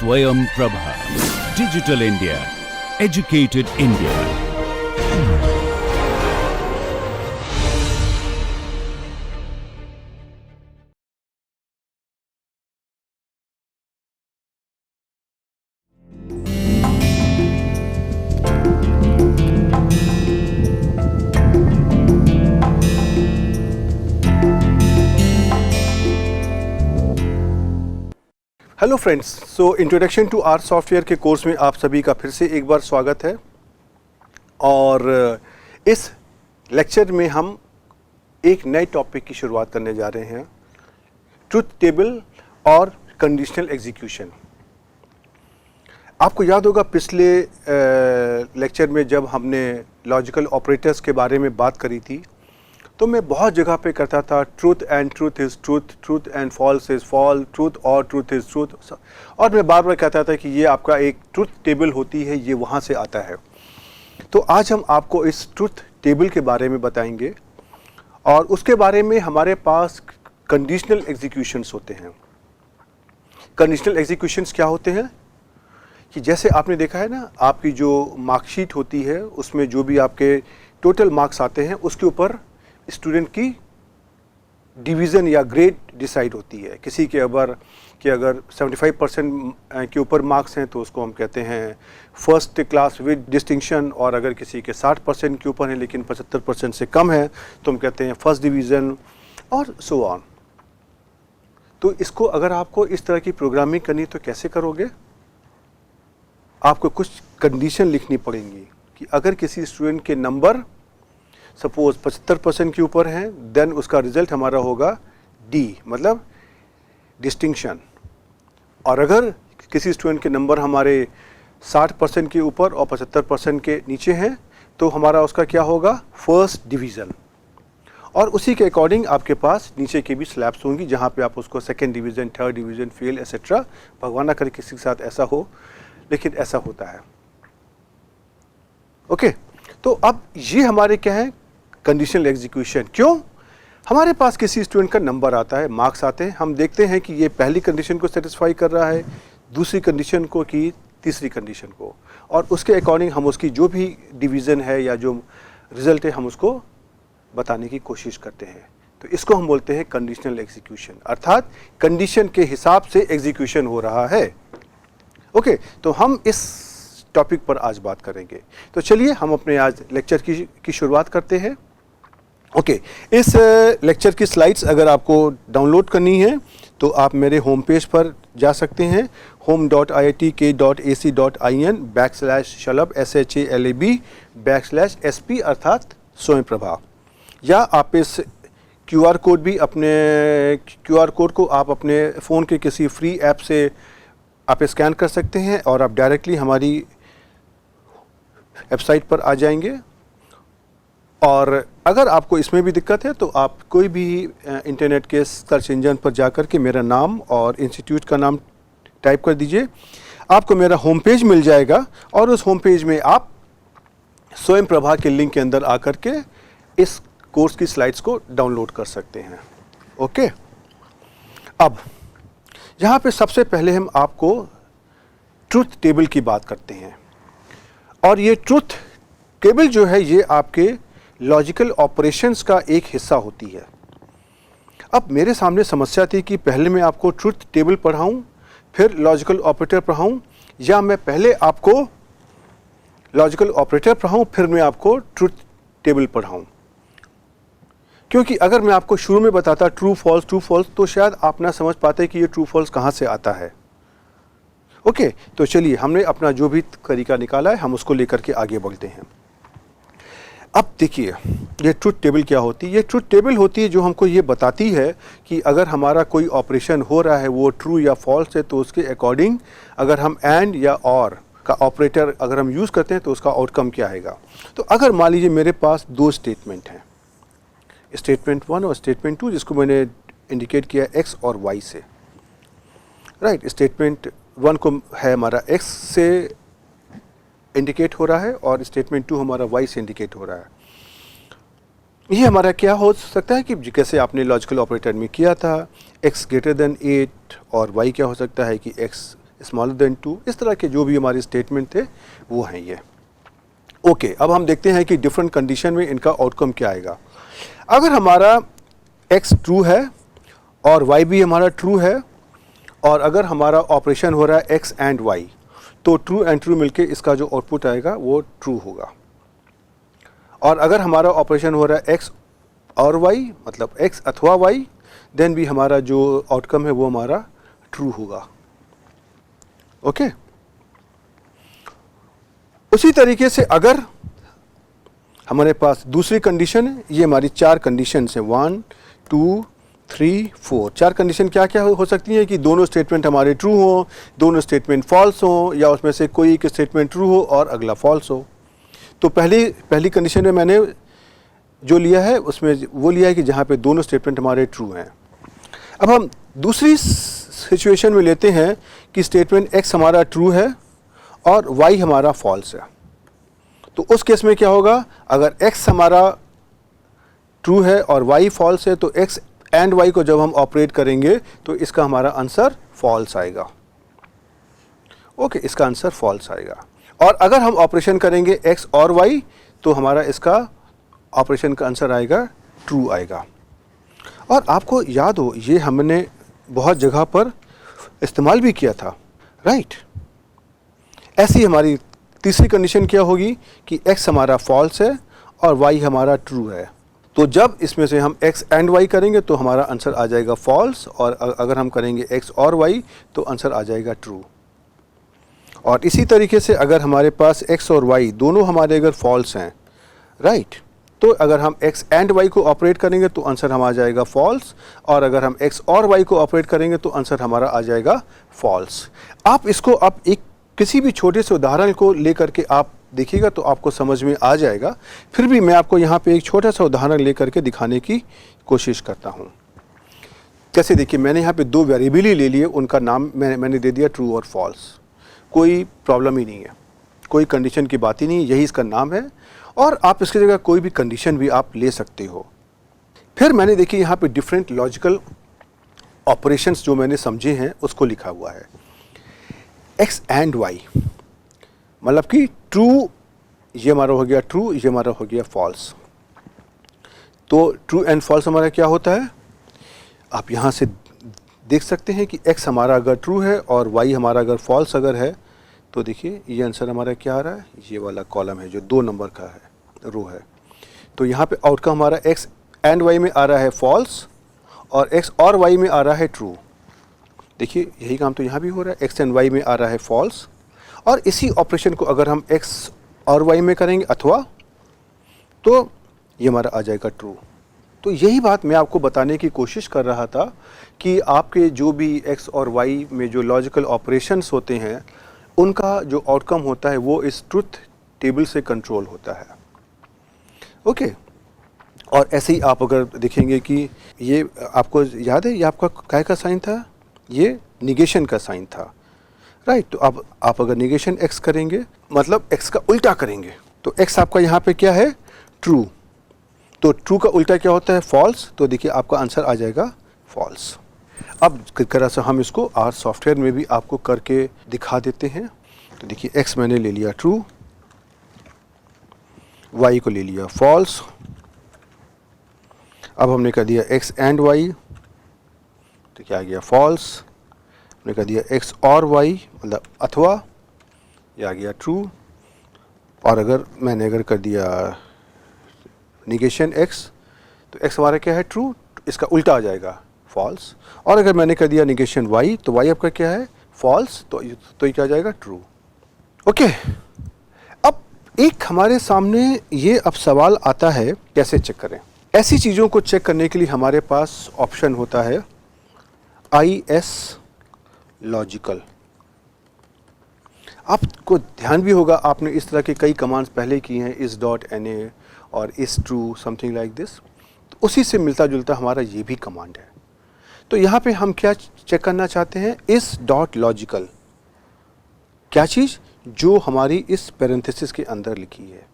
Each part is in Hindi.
Swayam Prabha. Digital India. Educated India. Hello friends, so introduction to R software के कोर्स में आप सभी का फिर से एक बार स्वागत है। और इस लेक्चर में हम एक नए टॉपिक की शुरुआत करने जा रहे हैं, ट्रुथ टेबल और कंडीशनल एग्जीक्यूशन। आपको याद होगा पिछले लेक्चर में जब हमने लॉजिकल ऑपरेटर्स के बारे में बात करी थी, तो मैं बहुत जगह पे करता था truth and truth is truth, truth and false is false, truth और ट्रूथ इज़ ट्रूथ, और मैं बार बार कहता था कि ये आपका एक ट्रूथ टेबल होती है, ये वहाँ से आता है। तो आज हम आपको इस ट्रूथ टेबल के बारे में बताएंगे और उसके बारे में हमारे पास कंडीशनल एग्जीक्यूशंस होते हैं। कंडीशनल एग्जीक्यूशंस क्या होते हैं कि जैसे आपने देखा है ना, आपकी जो मार्कशीट होती है उसमें जो भी आपके टोटल मार्क्स आते हैं उसके ऊपर स्टूडेंट की डिवीज़न या ग्रेड डिसाइड होती है। किसी के अगर 75% के ऊपर मार्क्स हैं तो उसको हम कहते हैं फर्स्ट क्लास विद डिस्टिंक्शन, और अगर किसी के 60% के ऊपर हैं लेकिन 75% से कम है तो हम कहते हैं फर्स्ट डिवीज़न, और सो ऑन। तो इसको अगर आपको इस तरह की प्रोग्रामिंग करनी तो कैसे करोगे? आपको कुछ कंडीशन लिखनी पड़ेंगी कि अगर किसी स्टूडेंट के नंबर सपोज 75% के ऊपर हैं, देन उसका रिजल्ट हमारा होगा डी, मतलब डिस्टिंक्शन। और अगर किसी स्टूडेंट के नंबर हमारे 60% के ऊपर और 75% के नीचे हैं तो हमारा उसका क्या होगा? First division. और उसी के अकॉर्डिंग आपके पास नीचे की भी स्लैब्स होंगी जहाँ पे आप उसको second division, third division, fail etcetera. भगवान ना करे किसी के साथ ऐसा हो, लेकिन ऐसा होता है। ओके, तो अब ये हमारे क्या है? Conditional execution. क्यों? हमारे पास किसी स्टूडेंट का नंबर आता है, मार्क्स आते हैं, हम देखते हैं कि ये पहली कंडीशन को सेटिस्फाई कर रहा है, दूसरी कंडीशन को कि तीसरी कंडीशन को, और उसके अकॉर्डिंग हम उसकी जो भी डिवीज़न है या जो रिजल्ट है हम उसको बताने की कोशिश करते हैं। तो इसको हम बोलते हैं कंडीशनल एग्जीक्यूशन, अर्थात कंडीशन के हिसाब से एग्जीक्यूशन हो रहा है। ओके, तो हम इस टॉपिक पर आज बात करेंगे। तो चलिए हम अपने आज लेक्चर की शुरुआत करते हैं। ओके, इस लेक्चर की स्लाइड्स अगर आपको डाउनलोड करनी है तो आप मेरे होम पेज पर जा सकते हैं, home.iitk.ac.in/shalab SHALAB अर्थात स्वयं प्रभा। या आप इस QR कोड भी अपने QR कोड को आप अपने फ़ोन के किसी फ्री ऐप से आप स्कैन कर सकते हैं और आप डायरेक्टली हमारी वेबसाइट पर आ जाएंगे। और अगर आपको इसमें भी दिक्कत है तो आप कोई भी इंटरनेट के सर्च इंजन पर जाकर के मेरा नाम और इंस्टीट्यूट का नाम टाइप कर दीजिए, आपको मेरा होम पेज मिल जाएगा और उस होम पेज में आप स्वयं प्रभा के लिंक के अंदर आकर के इस कोर्स की स्लाइड्स को डाउनलोड कर सकते हैं। ओके, अब यहाँ पे सबसे पहले हम आपको ट्रुथ टेबल की बात करते हैं। और ये ट्रुथ टेबल जो है ये आपके लॉजिकल ऑपरेशंस का एक हिस्सा होती है। अब मेरे सामने समस्या थी कि पहले मैं आपको ट्रुथ टेबल पढ़ाऊं फिर लॉजिकल ऑपरेटर पढ़ाऊं, या मैं पहले आपको लॉजिकल ऑपरेटर पढ़ाऊं फिर मैं आपको ट्रुथ टेबल पढ़ाऊं। क्योंकि अगर मैं आपको शुरू में बताता ट्रू फॉल्स तो शायद आप ना समझ पाते कि ये ट्रू फॉल्स कहाँ से आता है। ओके, तो चलिए हमने अपना जो भी तरीका निकाला है हम उसको लेकर के आगे बढ़ते हैं। अब देखिए ये ट्रुथ टेबल क्या होती है? ये ट्रुथ टेबल होती है जो हमको ये बताती है कि अगर हमारा कोई ऑपरेशन हो रहा है वो ट्रू या फॉल्स है तो उसके अकॉर्डिंग अगर हम एंड या और का ऑपरेटर अगर हम यूज़ करते हैं तो उसका आउटकम क्या आएगा। तो अगर मान लीजिए मेरे पास दो स्टेटमेंट हैं, स्टेटमेंट 1 और स्टेटमेंट 2, जिसको मैंने इंडिकेट किया x और y से। राइट, स्टेटमेंट 1 को है हमारा x से इंडिकेट हो रहा है और स्टेटमेंट 2 हमारा y से इंडिकेट हो रहा है। ये हमारा क्या हो सकता है कि जैसे आपने लॉजिकल ऑपरेटर में किया था x greater than 8, और y क्या हो सकता है कि x स्मॉलर देन 2, इस तरह के जो भी हमारे स्टेटमेंट थे वो हैं ये। ओके, अब हम देखते हैं कि डिफरेंट कंडीशन में इनका आउटकम क्या आएगा। अगर हमारा x ट्रू है और y भी हमारा ट्रू है, और अगर हमारा ऑपरेशन हो रहा है x एंड y, तो ट्रू एंड ट्रू मिलके इसका जो आउटपुट आएगा वो ट्रू होगा। और अगर हमारा ऑपरेशन हो रहा है x और y, मतलब x अथवा y, देन भी हमारा जो आउटकम है वो हमारा ट्रू होगा। ओके, उसी तरीके से अगर हमारे पास दूसरी कंडीशन है, ये हमारी 4 कंडीशन है, 1 2 3 4। 4 कंडीशन क्या क्या हो सकती हैं कि दोनों स्टेटमेंट हमारे ट्रू हो, दोनों स्टेटमेंट फॉल्स हो, या उसमें से कोई एक स्टेटमेंट ट्रू हो और अगला फॉल्स हो। तो पहली कंडीशन में मैंने जो लिया है उसमें वो लिया है कि जहाँ पे दोनों स्टेटमेंट हमारे ट्रू हैं। अब हम दूसरी सिचुएशन में लेते हैं कि स्टेटमेंट x हमारा ट्रू है और y हमारा फॉल्स है। तो उस केस में क्या होगा, अगर x हमारा ट्रू है और y फॉल्स है, तो x एंड y को जब हम ऑपरेट करेंगे तो इसका हमारा आंसर फॉल्स आएगा। ओके, इसका आंसर फॉल्स आएगा। और अगर हम ऑपरेशन करेंगे x और y, तो हमारा इसका ऑपरेशन का आंसर आएगा ट्रू आएगा। और आपको याद हो, ये हमने बहुत जगह पर इस्तेमाल भी किया था, राइट। ऐसी हमारी तीसरी कंडीशन क्या होगी कि x हमारा फॉल्स है और y हमारा ट्रू है। तो जब इसमें से हम x एंड y करेंगे तो हमारा आंसर आ जाएगा फॉल्स, और अगर हम करेंगे x और y तो आंसर आ जाएगा ट्रू। और इसी तरीके से अगर हमारे पास x और y दोनों हमारे अगर फॉल्स हैं, राइट, तो अगर हम x एंड y को ऑपरेट करेंगे तो आंसर हम आ जाएगा फॉल्स, और अगर हम x और y को ऑपरेट करेंगे तो आंसर हमारा आ जाएगा फॉल्स। आप इसको आप एक किसी भी छोटे से उदाहरण को लेकर के आप देखिएगा तो आपको समझ में आ जाएगा। फिर भी मैं आपको यहाँ पे एक छोटा सा उदाहरण लेकर के दिखाने की कोशिश करता हूँ। कैसे, देखिए, मैंने यहाँ पे 2 वेरिएबल ही ले लिए, उनका नाम मैंने दे दिया ट्रू और फॉल्स। कोई प्रॉब्लम ही नहीं है, कोई कंडीशन की बात ही नहीं, यही इसका नाम है। और आप इसकी जगह कोई भी कंडीशन भी आप ले सकते हो। फिर मैंने देखिए यहाँ पे डिफरेंट लॉजिकल ऑपरेशंस जो मैंने समझे हैं उसको लिखा हुआ है। x एंड y, मतलब कि ट्रू, ये हमारा हो गया ट्रू, ये हमारा हो गया फॉल्स। तो ट्रू एंड फॉल्स हमारा क्या होता है, आप यहाँ से देख सकते हैं कि x हमारा अगर ट्रू है और y हमारा अगर फॉल्स अगर है, तो देखिए ये आंसर हमारा क्या आ रहा है, ये वाला कॉलम है जो 2 नंबर का है, रो है। तो यहाँ पे आउटकम हमारा x एंड y में आ रहा है फॉल्स और x और y में आ रहा है ट्रू। देखिए यही काम तो यहाँ भी हो रहा है, x एंड y में आ रहा है फॉल्स, और इसी ऑपरेशन को अगर हम x और y में करेंगे अथवा, तो ये हमारा आ जाएगा ट्रू। तो यही बात मैं आपको बताने की कोशिश कर रहा था कि आपके जो भी x और y में जो लॉजिकल ऑपरेशंस होते हैं उनका जो आउटकम होता है वो इस ट्रुथ टेबल से कंट्रोल होता है। ओके, और ऐसे ही आप अगर देखेंगे कि ये आपको याद है, ये आपका क्या का साइन था, ये निगेशन का साइन था, राइट। तो अब आप अगर निगेशन x करेंगे, मतलब x का उल्टा करेंगे, तो x आपका यहाँ पे क्या है, ट्रू। तो ट्रू का उल्टा क्या होता है, फॉल्स। तो देखिए आपका आंसर आ जाएगा फॉल्स। अब किस तरह से हम इसको आर सॉफ्टवेयर में भी आपको करके दिखा देते हैं। तो देखिए x मैंने ले लिया ट्रू, y को ले लिया फॉल्स। अब हमने कर दिया x एंड y, तो क्या आ गया फॉल्स। हमने कर दिया x और y, मतलब अथवा, ये आ गया ट्रू। और अगर मैंने अगर कर दिया निगेशन x, तो x हमारा क्या है, ट्रू, इसका उल्टा आ जाएगा फॉल्स। और अगर मैंने कर दिया निगेशन y, तो y आपका क्या है, फॉल्स, तो ये क्या आ जाएगा, ट्रू। ओके, अब एक हमारे सामने ये अब सवाल आता है, कैसे चेक करें। ऐसी चीज़ों को चेक करने के लिए हमारे पास ऑप्शन होता है IS लॉजिकल। आपको ध्यान भी होगा, आपने इस तरह के कई कमांड्स पहले की हैं, is.na और is true something like this. तो उसी से मिलता जुलता हमारा ये भी कमांड है। तो यहाँ पे हम क्या चेक करना चाहते हैं, is.logical, क्या चीज़, जो हमारी इस पैरेंथेसिस के अंदर लिखी है।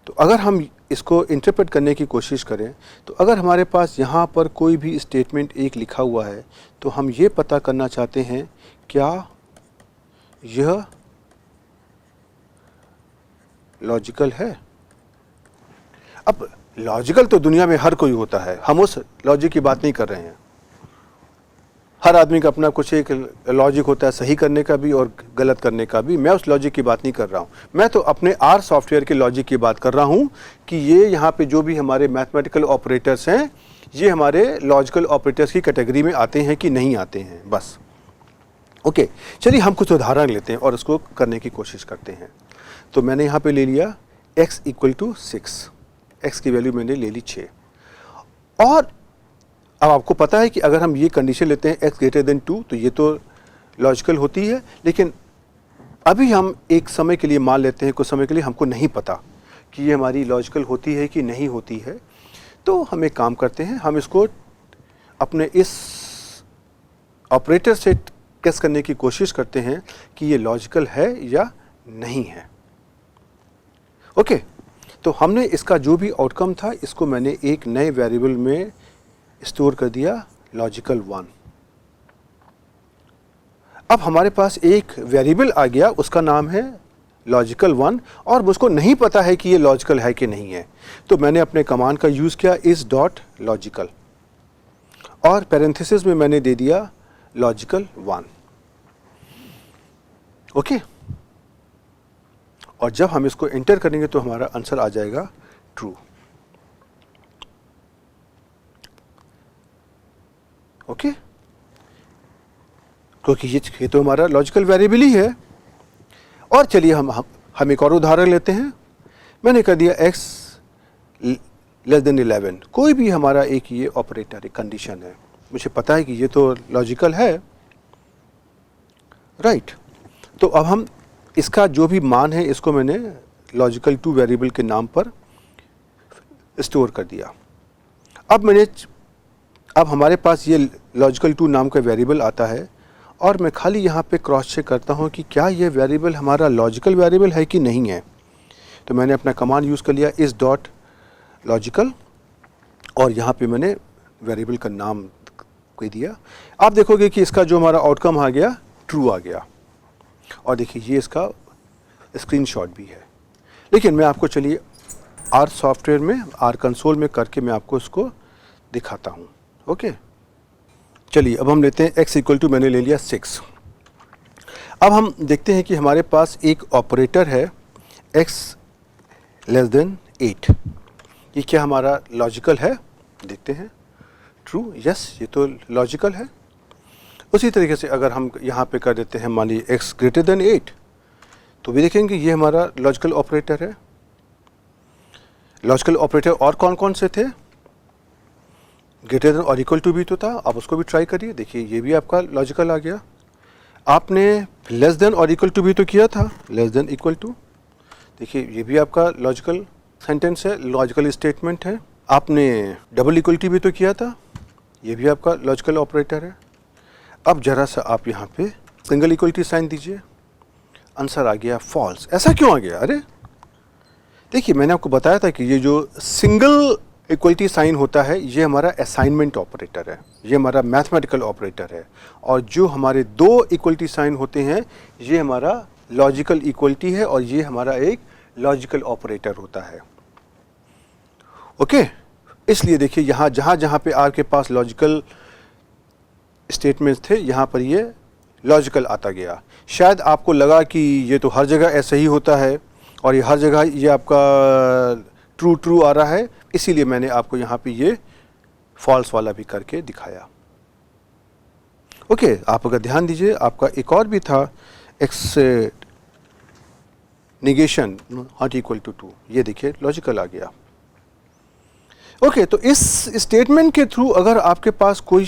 तो अगर हम इसको इंटरप्रेट करने की कोशिश करें तो अगर हमारे पास यहाँ पर कोई भी स्टेटमेंट एक लिखा हुआ है तो हम ये पता करना चाहते हैं क्या यह लॉजिकल है। अब लॉजिकल तो दुनिया में हर कोई होता है, हम उस लॉजिक की बात नहीं कर रहे हैं। हर आदमी का अपना कुछ एक लॉजिक होता है, सही करने का भी और गलत करने का भी। मैं उस लॉजिक की बात नहीं कर रहा हूँ, मैं तो अपने आर सॉफ्टवेयर के लॉजिक की बात कर रहा हूँ कि ये यहाँ पे जो भी हमारे मैथमेटिकल ऑपरेटर्स हैं ये हमारे लॉजिकल ऑपरेटर्स की कैटेगरी में आते हैं कि नहीं आते हैं, बस। ओके, चलिए हम कुछ उदाहरण लेते हैं और उसको करने की कोशिश करते हैं। तो मैंने यहाँ पे ले लिया x = 6, x की वैल्यू मैंने ले ली 6। और अब आपको पता है कि अगर हम ये कंडीशन लेते हैं x > 2 तो ये तो लॉजिकल होती है, लेकिन अभी हम एक समय के लिए मान लेते हैं, कुछ समय के लिए हमको नहीं पता कि ये हमारी लॉजिकल होती है कि नहीं होती है। तो हम एक काम करते हैं, हम इसको अपने इस ऑपरेटर से टेस्ट करने की कोशिश करते हैं कि ये लॉजिकल है या नहीं है। ओके, तो हमने इसका जो भी आउटकम था इसको मैंने एक नए वेरिएबल में स्टोर कर दिया, लॉजिकल 1। अब हमारे पास एक वेरिएबल आ गया, उसका नाम है लॉजिकल 1 और मुझको नहीं पता है कि ये लॉजिकल है कि नहीं है। तो मैंने अपने कमांड का यूज़ किया is.logical और पैरेंथेसिस में मैंने दे दिया लॉजिकल 1। ओके, और जब हम इसको एंटर करेंगे तो हमारा आंसर आ जाएगा ट्रू। ओके, क्योंकि ये तो हमारा लॉजिकल वेरिएबल ही है। और चलिए हम एक और उदाहरण लेते हैं। मैंने कर दिया x < 11, कोई भी हमारा एक ये ऑपरेटर, एक कंडीशन है, मुझे पता है कि ये तो लॉजिकल है, राइट। तो अब हम इसका जो भी मान है इसको मैंने लॉजिकल 2 वेरिएबल के नाम पर स्टोर कर दिया। अब हमारे पास ये लॉजिकल 2 नाम का वेरिएबल आता है और मैं खाली यहाँ पे क्रॉस चेक करता हूँ कि क्या ये वेरिएबल हमारा लॉजिकल वेरिएबल है कि नहीं है। तो मैंने अपना कमांड यूज़ कर लिया is.logical और यहाँ पे मैंने वेरिएबल का नाम दे दिया। आप देखोगे कि इसका जो हमारा आउटकम आ गया ट्रू आ गया। और देखिए ये इसका स्क्रीनशॉट भी है, लेकिन मैं आपको चलिए आर सॉफ्टवेयर में, आर कंसोल में करके मैं आपको इसको दिखाता हूँ। ओके, चलिए अब हम लेते हैं x = मैंने ले लिया 6। अब हम देखते हैं कि हमारे पास एक ऑपरेटर है x < 8। ये क्या हमारा लॉजिकल है? देखते हैं। ट्रू, यस, ये तो लॉजिकल है। उसी तरीके से अगर हम यहाँ पे कर देते हैं मान लीजिए x > 8 तो भी देखेंगे ये हमारा लॉजिकल ऑपरेटर है। लॉजिकल ऑपरेटर और कौन कौन से थे? ग्रेटर देन और इक्वल टू भी तो था, आप उसको भी ट्राई करिए, देखिए ये भी आपका लॉजिकल आ गया। आपने लेस देन और इक्वल टू भी तो किया था, लेस देन इक्वल टू, देखिए ये भी आपका लॉजिकल सेंटेंस है, लॉजिकल स्टेटमेंट है। आपने डबल इक्वलिटी भी तो किया था, ये भी आपका लॉजिकल ऑपरेटर है। अब जरा सा आप यहाँ पे सिंगल इक्वलिटी साइन दीजिए, आंसर आ गया फॉल्स। ऐसा क्यों आ गया? अरे देखिए मैंने आपको बताया था कि ये जो सिंगल इक्वलिटी साइन होता है ये हमारा असाइनमेंट ऑपरेटर है, ये हमारा मैथमेटिकल ऑपरेटर है। और जो हमारे दो इक्वलिटी साइन होते हैं ये हमारा लॉजिकल इक्वलिटी है और ये हमारा एक लॉजिकल ऑपरेटर होता है। ओके, इसलिए देखिए यहाँ जहाँ पे आपके पास लॉजिकल स्टेटमेंट्स थे यहाँ पर ये लॉजिकल आता गया। शायद आपको लगा कि ये तो हर जगह ऐसा ही होता है और ये हर जगह ये आपका ट्रू आ रहा है, इसीलिए मैंने आपको यहाँ पे ये फॉल्स वाला भी करके दिखाया। ओके, आप अगर ध्यान दीजिए आपका एक और भी था X negation not equal to 2, ये देखिए लॉजिकल आ गया। ओके, तो इस स्टेटमेंट के थ्रू अगर आपके पास कोई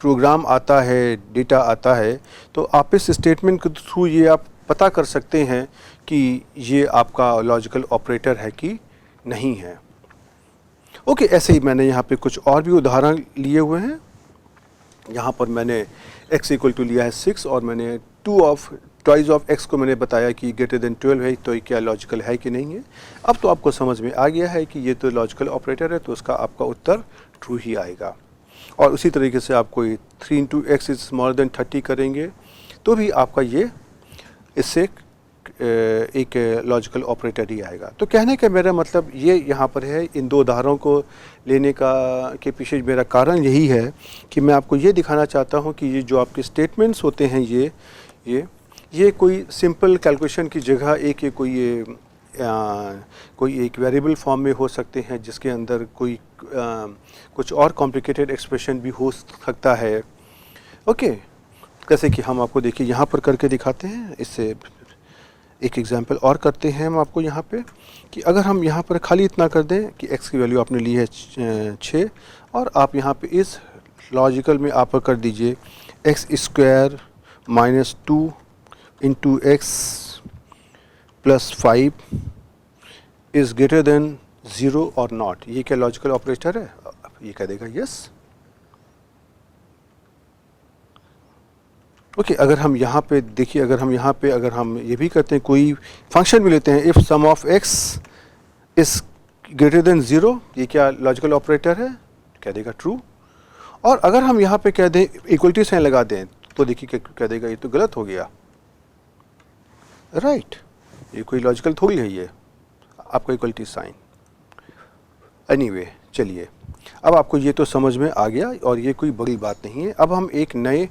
प्रोग्राम आता है, डेटा आता है, तो आप इस स्टेटमेंट के थ्रू ये आप पता कर सकते हैं कि ये आपका लॉजिकल ऑपरेटर है कि नहीं है। ओके, ऐसे ही मैंने यहाँ पे कुछ और भी उदाहरण लिए हुए हैं। यहाँ पर मैंने x = लिया है 6 और मैंने 2 of टॉइज ऑफ एक्स को मैंने बताया कि ग्रेटर देन 12 है, तो ये क्या लॉजिकल है कि नहीं है। अब तो आपको समझ में आ गया है कि ये तो लॉजिकल ऑपरेटर है, तो उसका आपका उत्तर ट्रू ही आएगा। और उसी तरीके से आप कोई 3 into x is smaller than 30 करेंगे तो भी आपका ये इससे एक लॉजिकल ऑपरेटर ही आएगा। तो कहने का मेरा मतलब ये यहाँ पर है, इन दो उदाहरणों को लेने के पीछे मेरा कारण यही है कि मैं आपको ये दिखाना चाहता हूँ कि ये जो आपके स्टेटमेंट्स होते हैं ये कोई सिंपल कैलकुलेशन की जगह कोई एक वेरिएबल फॉर्म में हो सकते हैं, जिसके अंदर कोई कुछ और कॉम्प्लिकेटेड एक्सप्रेशन भी हो सकता है। ओके, जैसे कि हम आपको देखिए यहाँ पर करके दिखाते हैं। इससे एक एग्जांपल और करते हैं हम आपको यहाँ पे कि अगर हम यहाँ पर खाली इतना कर दें कि x की वैल्यू आपने ली है 6 और आप यहाँ पे इस लॉजिकल में आप कर दीजिए x square minus 2 into x plus 5 is greater than 0 और नॉट। ये क्या लॉजिकल ऑपरेटर है? ये कह देगा यस। ओके, अगर हम यहाँ पे देखिए, अगर हम ये भी करते हैं, कोई फंक्शन भी लेते हैं, if sum of X is greater than 0, ये क्या लॉजिकल ऑपरेटर है? कह देगा ट्रू। और अगर हम यहाँ पे कह दें इक्वलिटी साइन लगा दें तो देखिए कह देगा ये तो गलत हो गया, राइट। ये कोई लॉजिकल थोड़ी है ये आपका इक्वलिटी साइन। एनीवे, चलिए अब आपको ये तो समझ में आ गया और ये कोई बड़ी बात नहीं है। अब हम एक नए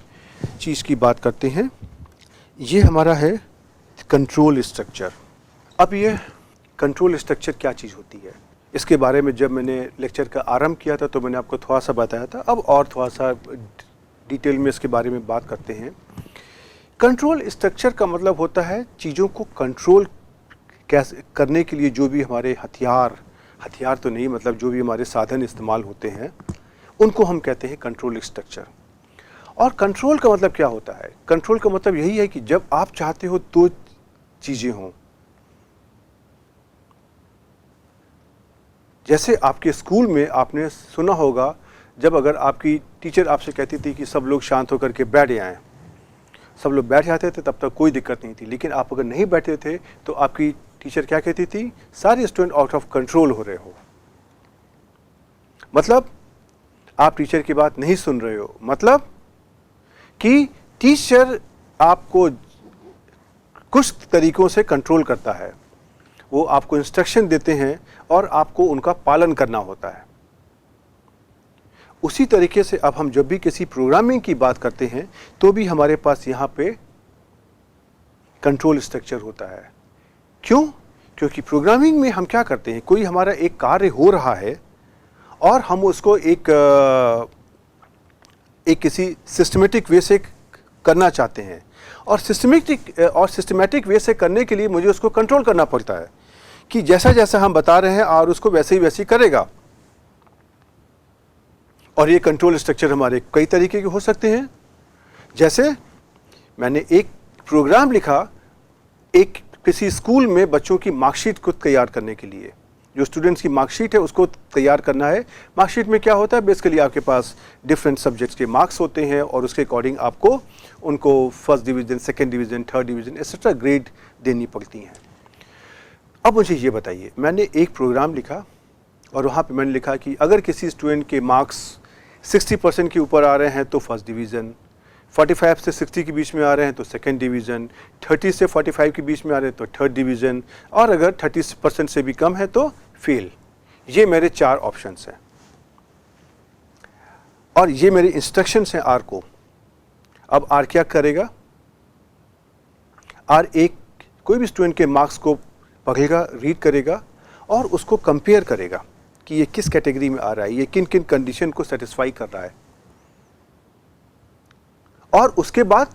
चीज़ की बात करते हैं। ये हमारा है कंट्रोल स्ट्रक्चर। अब ये कंट्रोल स्ट्रक्चर क्या चीज़ होती है, इसके बारे में जब मैंने लेक्चर का आरंभ किया था तो मैंने आपको थोड़ा सा बताया था। अब और थोड़ा सा डिटेल में इसके बारे में बात करते हैं। कंट्रोल स्ट्रक्चर का मतलब होता है चीज़ों को कंट्रोल कैसे करने के लिए जो भी हमारे हथियार तो नहीं, मतलब जो भी हमारे साधन इस्तेमाल होते हैं उनको हम कहते हैं कंट्रोल स्ट्रक्चर। और कंट्रोल का मतलब क्या होता है? कंट्रोल का मतलब यही है कि जब आप चाहते हो दो चीज़ें हों। जैसे आपके स्कूल में आपने सुना होगा, जब अगर आपकी टीचर आपसे कहती थी कि सब लोग शांत होकर के बैठ जाएं, सब लोग बैठ जाते थे, तब तक कोई दिक्कत नहीं थी। लेकिन आप अगर नहीं बैठे थे तो आपकी टीचर क्या कहती थी? सारे स्टूडेंट आउट ऑफ कंट्रोल हो रहे हो, मतलब आप टीचर की बात नहीं सुन रहे हो, मतलब कि टीचर आपको कुछ तरीकों से कंट्रोल करता है। वो आपको इंस्ट्रक्शन देते हैं और आपको उनका पालन करना होता है। उसी तरीके से अब हम जब भी किसी प्रोग्रामिंग की बात करते हैं तो भी हमारे पास यहाँ पे कंट्रोल स्ट्रक्चर होता है। क्यों? क्योंकि प्रोग्रामिंग में हम क्या करते हैं, कोई हमारा एक कार्य हो रहा है और हम उसको एक किसी सिस्टमेटिक वे से करना चाहते हैं, और सिस्टमेटिक वे से करने के लिए मुझे उसको कंट्रोल करना पड़ता है कि जैसा जैसा हम बता रहे हैं और उसको वैसे ही करेगा। और ये कंट्रोल स्ट्रक्चर हमारे कई तरीके के हो सकते हैं। जैसे मैंने एक प्रोग्राम लिखा किसी स्कूल में बच्चों की मार्कशीट को तैयार करने के लिए। जो स्टूडेंट्स की मार्कशीट है उसको तैयार करना है। मार्कशीट में क्या होता है, बेसिकली आपके पास डिफरेंट सब्जेक्ट्स के मार्क्स होते हैं और उसके अकॉर्डिंग आपको उनको first division, second division, third division etcetera grade देनी पड़ती हैं। अब मुझे ये बताइए, मैंने एक प्रोग्राम लिखा और वहाँ पे मैंने लिखा कि अगर किसी स्टूडेंट के मार्क्स 60% के ऊपर आ रहे हैं तो फर्स्ट डिवीज़न, 45 से 60 के बीच में आ रहे हैं तो सेकंड डिवीज़न, 30 से 45 के बीच में आ रहे हैं तो थर्ड डिवीज़न, और अगर 30% से भी कम है तो फेल। ये मेरे 4 ऑप्शंस हैं और ये मेरे इंस्ट्रक्शंस हैं आर को। अब आर क्या करेगा? आर कोई भी स्टूडेंट के मार्क्स को पढ़ेगा, रीड करेगा और उसको कंपेयर करेगा कि ये किस कैटेगरी में आ रहा है, ये किन किन कंडीशन को सेटिस्फाई कर रहा है, और उसके बाद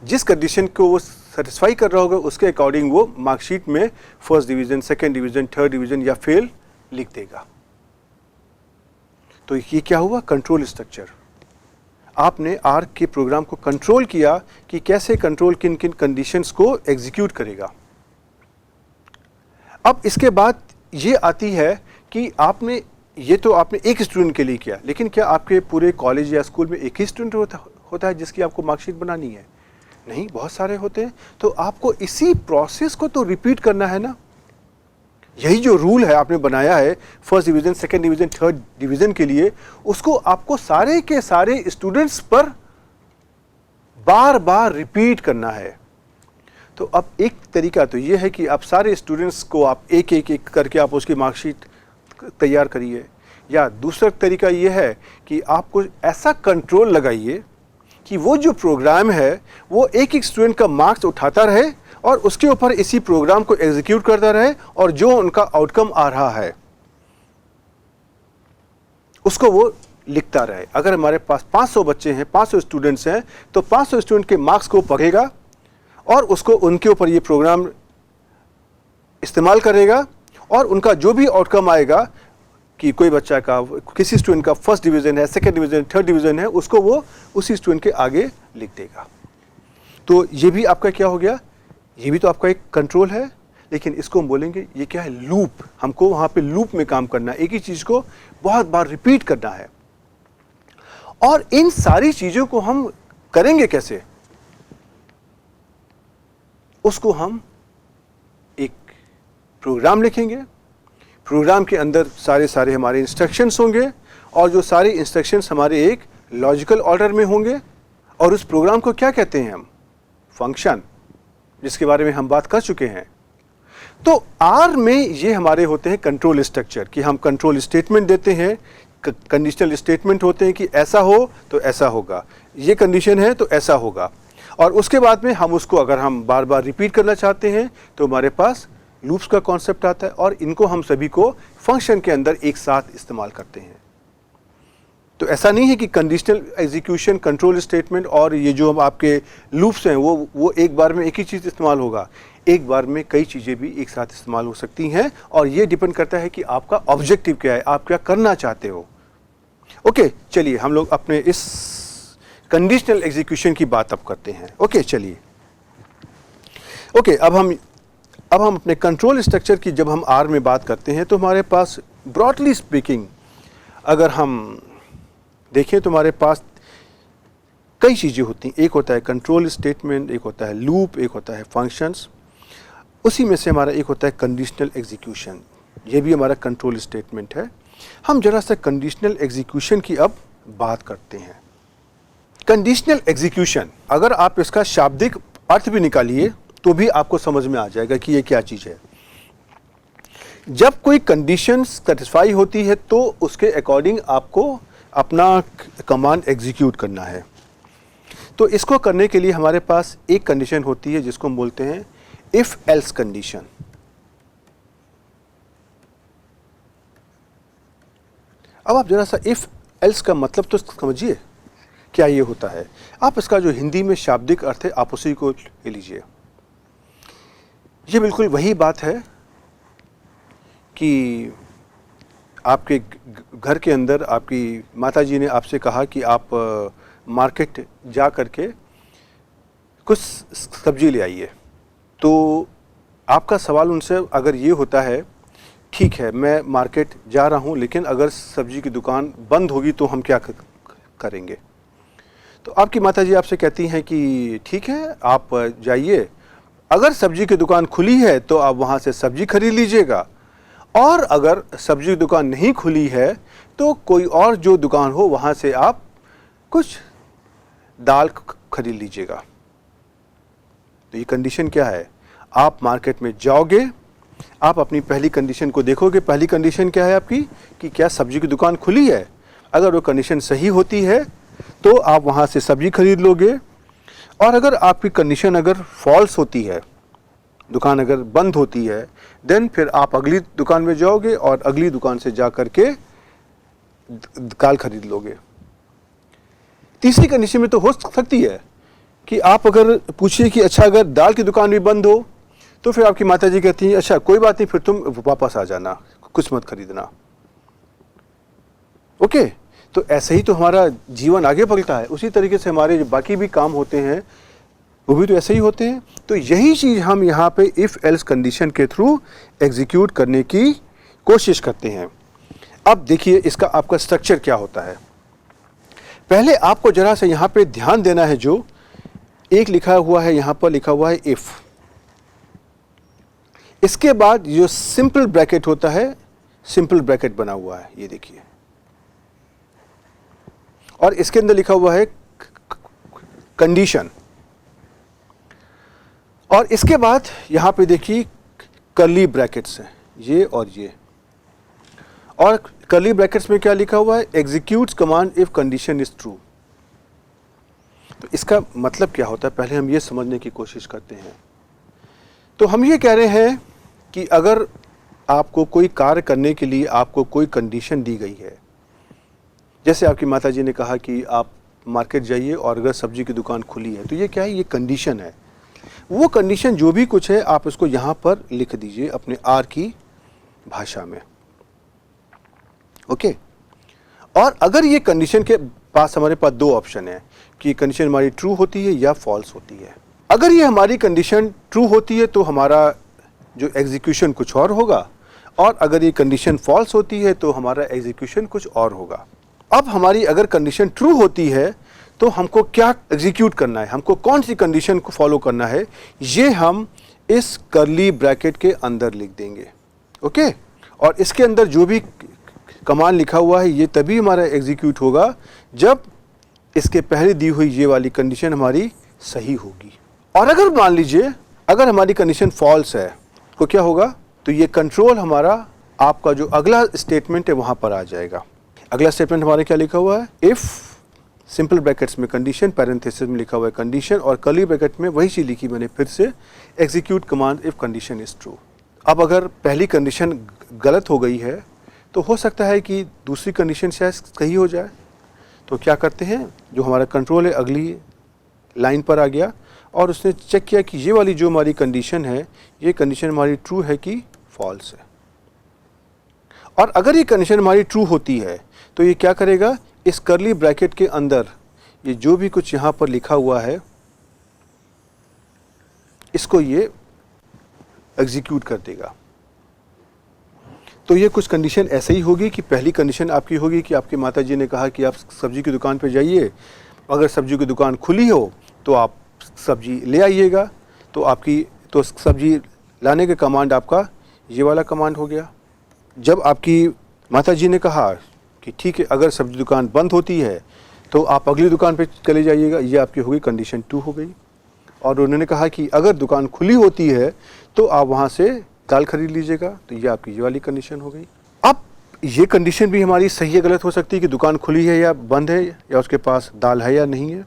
जिस कंडीशन को वो सेटिस्फाई कर रहा होगा उसके अकॉर्डिंग वो मार्कशीट में first division, second division, third division या फेल लिख देगा। तो ये क्या हुआ? Control structure. आपने आर के प्रोग्राम को कंट्रोल किया कि कैसे कंट्रोल किन किन कंडीशंस को एग्जीक्यूट करेगा। अब इसके बाद ये आती है कि आपने एक स्टूडेंट के लिए किया, लेकिन क्या आपके पूरे कॉलेज या स्कूल में एक ही स्टूडेंट होता है जिसकी आपको मार्कशीट बनानी है? नहीं, बहुत सारे होते हैं। तो आपको इसी प्रोसेस को तो रिपीट करना है ना। यही जो रूल है आपने बनाया है first division, second division, third division के लिए, उसको आपको सारे के सारे स्टूडेंट्स पर बार बार रिपीट करना है। तो अब एक तरीका तो ये है कि आप सारे स्टूडेंट्स को आप एक एक एक करके आप उसकी मार्कशीट तैयार करिए, या दूसरा तरीका ये है कि आपको ऐसा कंट्रोल लगाइए कि वो जो प्रोग्राम है वो एक एक स्टूडेंट का मार्क्स उठाता रहे और उसके ऊपर इसी प्रोग्राम को एग्जीक्यूट करता रहे, और जो उनका आउटकम आ रहा है उसको वो लिखता रहे। अगर हमारे पास 500 बच्चे हैं, 500 स्टूडेंट्स हैं, तो 500 स्टूडेंट के मार्क्स को पढ़ेगा और उसको उनके ऊपर ये प्रोग्राम इस्तेमाल करेगा, और उनका जो भी आउटकम आएगा कि कोई बच्चा का, किसी स्टूडेंट का फर्स्ट डिवीज़न है, सेकंड डिवीज़न, थर्ड डिवीज़न है, उसको वो उसी स्टूडेंट के आगे लिख देगा। तो ये भी आपका क्या हो गया, ये भी तो आपका एक कंट्रोल है, लेकिन इसको हम बोलेंगे ये क्या है, लूप। हमको वहाँ पे लूप में काम करना है, एक ही चीज़ को बहुत बार रिपीट करना है। और इन सारी चीज़ों को हम करेंगे कैसे, उसको हम एक प्रोग्राम लिखेंगे, प्रोग्राम के अंदर सारे हमारे इंस्ट्रक्शंस होंगे, और जो सारे इंस्ट्रक्शंस हमारे एक लॉजिकल ऑर्डर में होंगे, और उस प्रोग्राम को क्या कहते हैं हम, फंक्शन, जिसके बारे में हम बात कर चुके हैं। तो आर में ये हमारे होते हैं कंट्रोल स्ट्रक्चर, कि हम कंट्रोल स्टेटमेंट देते हैं, कंडीशनल स्टेटमेंट होते हैं कि ऐसा हो तो ऐसा होगा, ये कंडीशन है तो ऐसा होगा, और उसके बाद में हम उसको अगर हम बार बार रिपीट करना चाहते हैं तो हमारे पास लूप्स का कॉन्सेप्ट आता है, और इनको हम सभी को फंक्शन के अंदर एक साथ इस्तेमाल करते हैं। तो ऐसा नहीं है कि कंडीशनल एग्जीक्यूशन, कंट्रोल स्टेटमेंट और ये जो आपके लूप्स हैं वो एक बार में एक ही चीज़ इस्तेमाल होगा। एक बार में कई चीज़ें भी एक साथ इस्तेमाल हो सकती हैं, और ये डिपेंड करता है कि आपका ऑब्जेक्टिव क्या है, आप क्या करना चाहते हो। ओके, चलिए हम लोग अपने इस कंडीशनल एग्जीक्यूशन की बात अब करते हैं। ओके, चलिए। ओके, अब हम अपने कंट्रोल स्ट्रक्चर की जब हम आर में बात करते हैं तो हमारे पास ब्रॉडली स्पीकिंग अगर हम देखें तो हमारे पास कई चीज़ें होती हैं। एक होता है कंट्रोल स्टेटमेंट, एक होता है लूप, एक होता है फंक्शंस। उसी में से हमारा एक होता है कंडीशनल एग्जीक्यूशन, ये भी हमारा कंट्रोल स्टेटमेंट है। हम जरा सा कंडीशनल एग्जीक्यूशन की अब बात करते हैं। कंडीशनल एग्जीक्यूशन, अगर आप इसका शाब्दिक अर्थ भी निकालिए तो भी आपको समझ में आ जाएगा कि ये क्या चीज़ है। जब कोई कंडीशन सेटिस्फाई होती है तो उसके अकॉर्डिंग आपको अपना कमांड एग्जीक्यूट करना है। तो इसको करने के लिए हमारे पास एक कंडीशन होती है जिसको हम बोलते हैं इफ एल्स कंडीशन। अब आप जरा सा इफ एल्स का मतलब तो समझिए क्या ये होता है। आप इसका जो हिंदी में शाब्दिक अर्थ है आप उसी को ले लीजिए। ये बिल्कुल वही बात है कि आपके घर के अंदर आपकी माताजी ने आपसे कहा कि आप मार्केट जा करके कुछ सब्जी ले आइए। तो आपका सवाल उनसे अगर ये होता है, ठीक है मैं मार्केट जा रहा हूँ लेकिन अगर सब्जी की दुकान बंद होगी तो हम क्या करेंगे। तो आपकी माताजी आपसे कहती हैं कि ठीक है आप जाइए, अगर सब्जी की दुकान खुली है तो आप वहाँ से सब्जी खरीद लीजिएगा, और अगर सब्जी की दुकान नहीं खुली है तो कोई और जो दुकान हो वहाँ से आप कुछ दाल खरीद लीजिएगा। तो ये कंडीशन क्या है, आप मार्केट में जाओगे, आप अपनी पहली कंडीशन को देखोगे। पहली कंडीशन क्या है आपकी कि क्या सब्जी की दुकान खुली है। अगर वो कंडीशन सही होती है तो आप वहाँ से सब्जी खरीद लोगे, और अगर आपकी कंडीशन अगर फॉल्स होती है, दुकान अगर बंद होती है, देन फिर आप अगली दुकान में जाओगे और अगली दुकान से जा कर के दाल खरीद लोगे। तीसरी कंडीशन में तो हो सकती है कि आप अगर पूछिए कि अच्छा अगर दाल की दुकान भी बंद हो तो फिर आपकी माताजी कहती हैं अच्छा कोई बात नहीं, फिर तुम वापस आ जाना, कुछ मत खरीदना। ओके, तो ऐसे ही तो हमारा जीवन आगे बढ़ता है। उसी तरीके से हमारे जो बाकी भी काम होते हैं वो भी तो ऐसे ही होते हैं। तो यही चीज़ हम यहाँ पे इफ़ एल्स कंडीशन के थ्रू एग्जीक्यूट करने की कोशिश करते हैं। अब देखिए इसका आपका स्ट्रक्चर क्या होता है। पहले आपको जरा सा यहाँ पे ध्यान देना है जो एक लिखा हुआ है, यहां पर लिखा हुआ है इफ। इसके बाद जो सिंपल ब्रैकेट होता है, सिंपल ब्रैकेट बना हुआ है, ये देखिए, और इसके अंदर लिखा हुआ है कंडीशन। और इसके बाद यहां पे देखिए कर्ली ब्रैकेट्स हैं, ये और ये। और कर्ली ब्रैकेट्स में क्या लिखा हुआ है? Executes command if condition is true. तो इसका मतलब क्या होता है, पहले हम ये समझने की कोशिश करते हैं। तो हम ये कह रहे हैं कि अगर आपको कोई कार्य करने के लिए आपको कोई कंडीशन दी गई है, जैसे आपकी माताजी ने कहा कि आप मार्केट जाइए और अगर सब्जी की दुकान खुली है, तो ये क्या है? ये कंडीशन है। वो कंडीशन जो भी कुछ है आप उसको यहाँ पर लिख दीजिए अपने आर की भाषा में, ओके। और अगर ये कंडीशन के पास हमारे पास दो ऑप्शन है कि कंडीशन हमारी ट्रू होती है या फॉल्स होती है। अगर ये हमारी कंडीशन ट्रू होती है तो हमारा जो एग्जीक्यूशन कुछ और होगा, और अगर ये कंडीशन फॉल्स होती है तो हमारा एग्जीक्यूशन कुछ और होगा। अब हमारी अगर कंडीशन ट्रू होती है तो हमको क्या एग्जीक्यूट करना है, हमको कौन सी कंडीशन को फॉलो करना है, ये हम इस कर्ली ब्रैकेट के अंदर लिख देंगे, ओके। और इसके अंदर जो भी कमांड लिखा हुआ है ये तभी हमारा एग्जीक्यूट होगा जब इसके पहले दी हुई ये वाली कंडीशन हमारी सही होगी। और अगर मान लीजिए अगर हमारी कंडीशन फॉल्स है तो क्या होगा? तो ये कंट्रोल हमारा आपका जो अगला स्टेटमेंट है वहां पर आ जाएगा। अगला स्टेटमेंट हमारे क्या लिखा हुआ है? इफ सिंपल ब्रैकेट्स में कंडीशन, पैरेंथेसिस में लिखा हुआ है कंडीशन, और कर्ली ब्रैकेट में वही चीज लिखी मैंने फिर से, execute command if condition is true. अब अगर पहली कंडीशन गलत हो गई है तो हो सकता है कि दूसरी कंडीशन शायद सही हो जाए। तो क्या करते हैं, जो हमारा कंट्रोल है अगली लाइन पर आ गया और उसने चेक किया कि ये वाली जो हमारी कंडीशन है ये कंडीशन हमारी ट्रू है कि फॉल्स है। और अगर ये कंडीशन हमारी ट्रू होती है तो ये क्या करेगा, इस कर्ली ब्रैकेट के अंदर ये जो भी कुछ यहाँ पर लिखा हुआ है इसको ये एग्जीक्यूट कर देगा। तो ये कुछ कंडीशन ऐसे ही होगी कि पहली कंडीशन आपकी होगी कि आपकी माताजी ने कहा कि आप सब्जी की दुकान पे जाइए, अगर सब्जी की दुकान खुली हो तो आप सब्जी ले आइएगा। तो सब्जी लाने का कमांड आपका ये वाला कमांड हो गया। जब आपकी माताजी ने कहा कि ठीक है अगर सब्जी दुकान बंद होती है तो आप अगली दुकान पे चले जाइएगा, ये आपकी हो गई कंडीशन 2 हो गई। और उन्होंने कहा कि अगर दुकान खुली होती है तो आप वहाँ से दाल खरीद लीजिएगा, तो ये आपकी ये वाली कंडीशन हो गई। अब ये कंडीशन भी हमारी सही या गलत हो सकती है कि दुकान खुली है या बंद है, या उसके पास दाल है या नहीं है।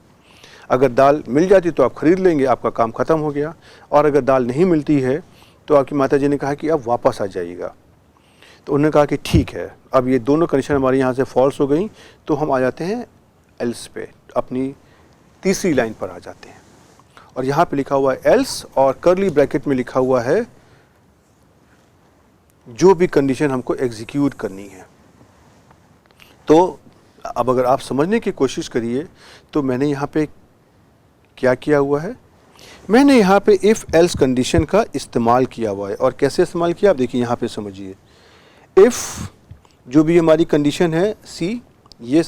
अगर दाल मिल जाती तो आप खरीद लेंगे, आपका काम ख़त्म हो गया। और अगर दाल नहीं मिलती है तो आपकी माताजी ने कहा कि आप वापस आ जाइएगा। तो उन्होंने कहा कि ठीक है, अब ये दोनों कंडीशन हमारी यहाँ से फॉल्स हो गई, तो हम आ जाते हैं एल्स पे, अपनी तीसरी लाइन पर आ जाते हैं। और यहाँ पे लिखा हुआ है एल्स, और कर्ली ब्रैकेट में लिखा हुआ है जो भी कंडीशन हमको एग्जीक्यूट करनी है। तो अब अगर आप समझने की कोशिश करिए तो मैंने यहाँ पे क्या किया हुआ है, मैंने यहाँ पे इफ़ एल्स कंडीशन का इस्तेमाल किया हुआ है। और कैसे इस्तेमाल किया आप देखिए, यहाँ पे समझिए। इफ़ जो भी हमारी कंडीशन है सी, ये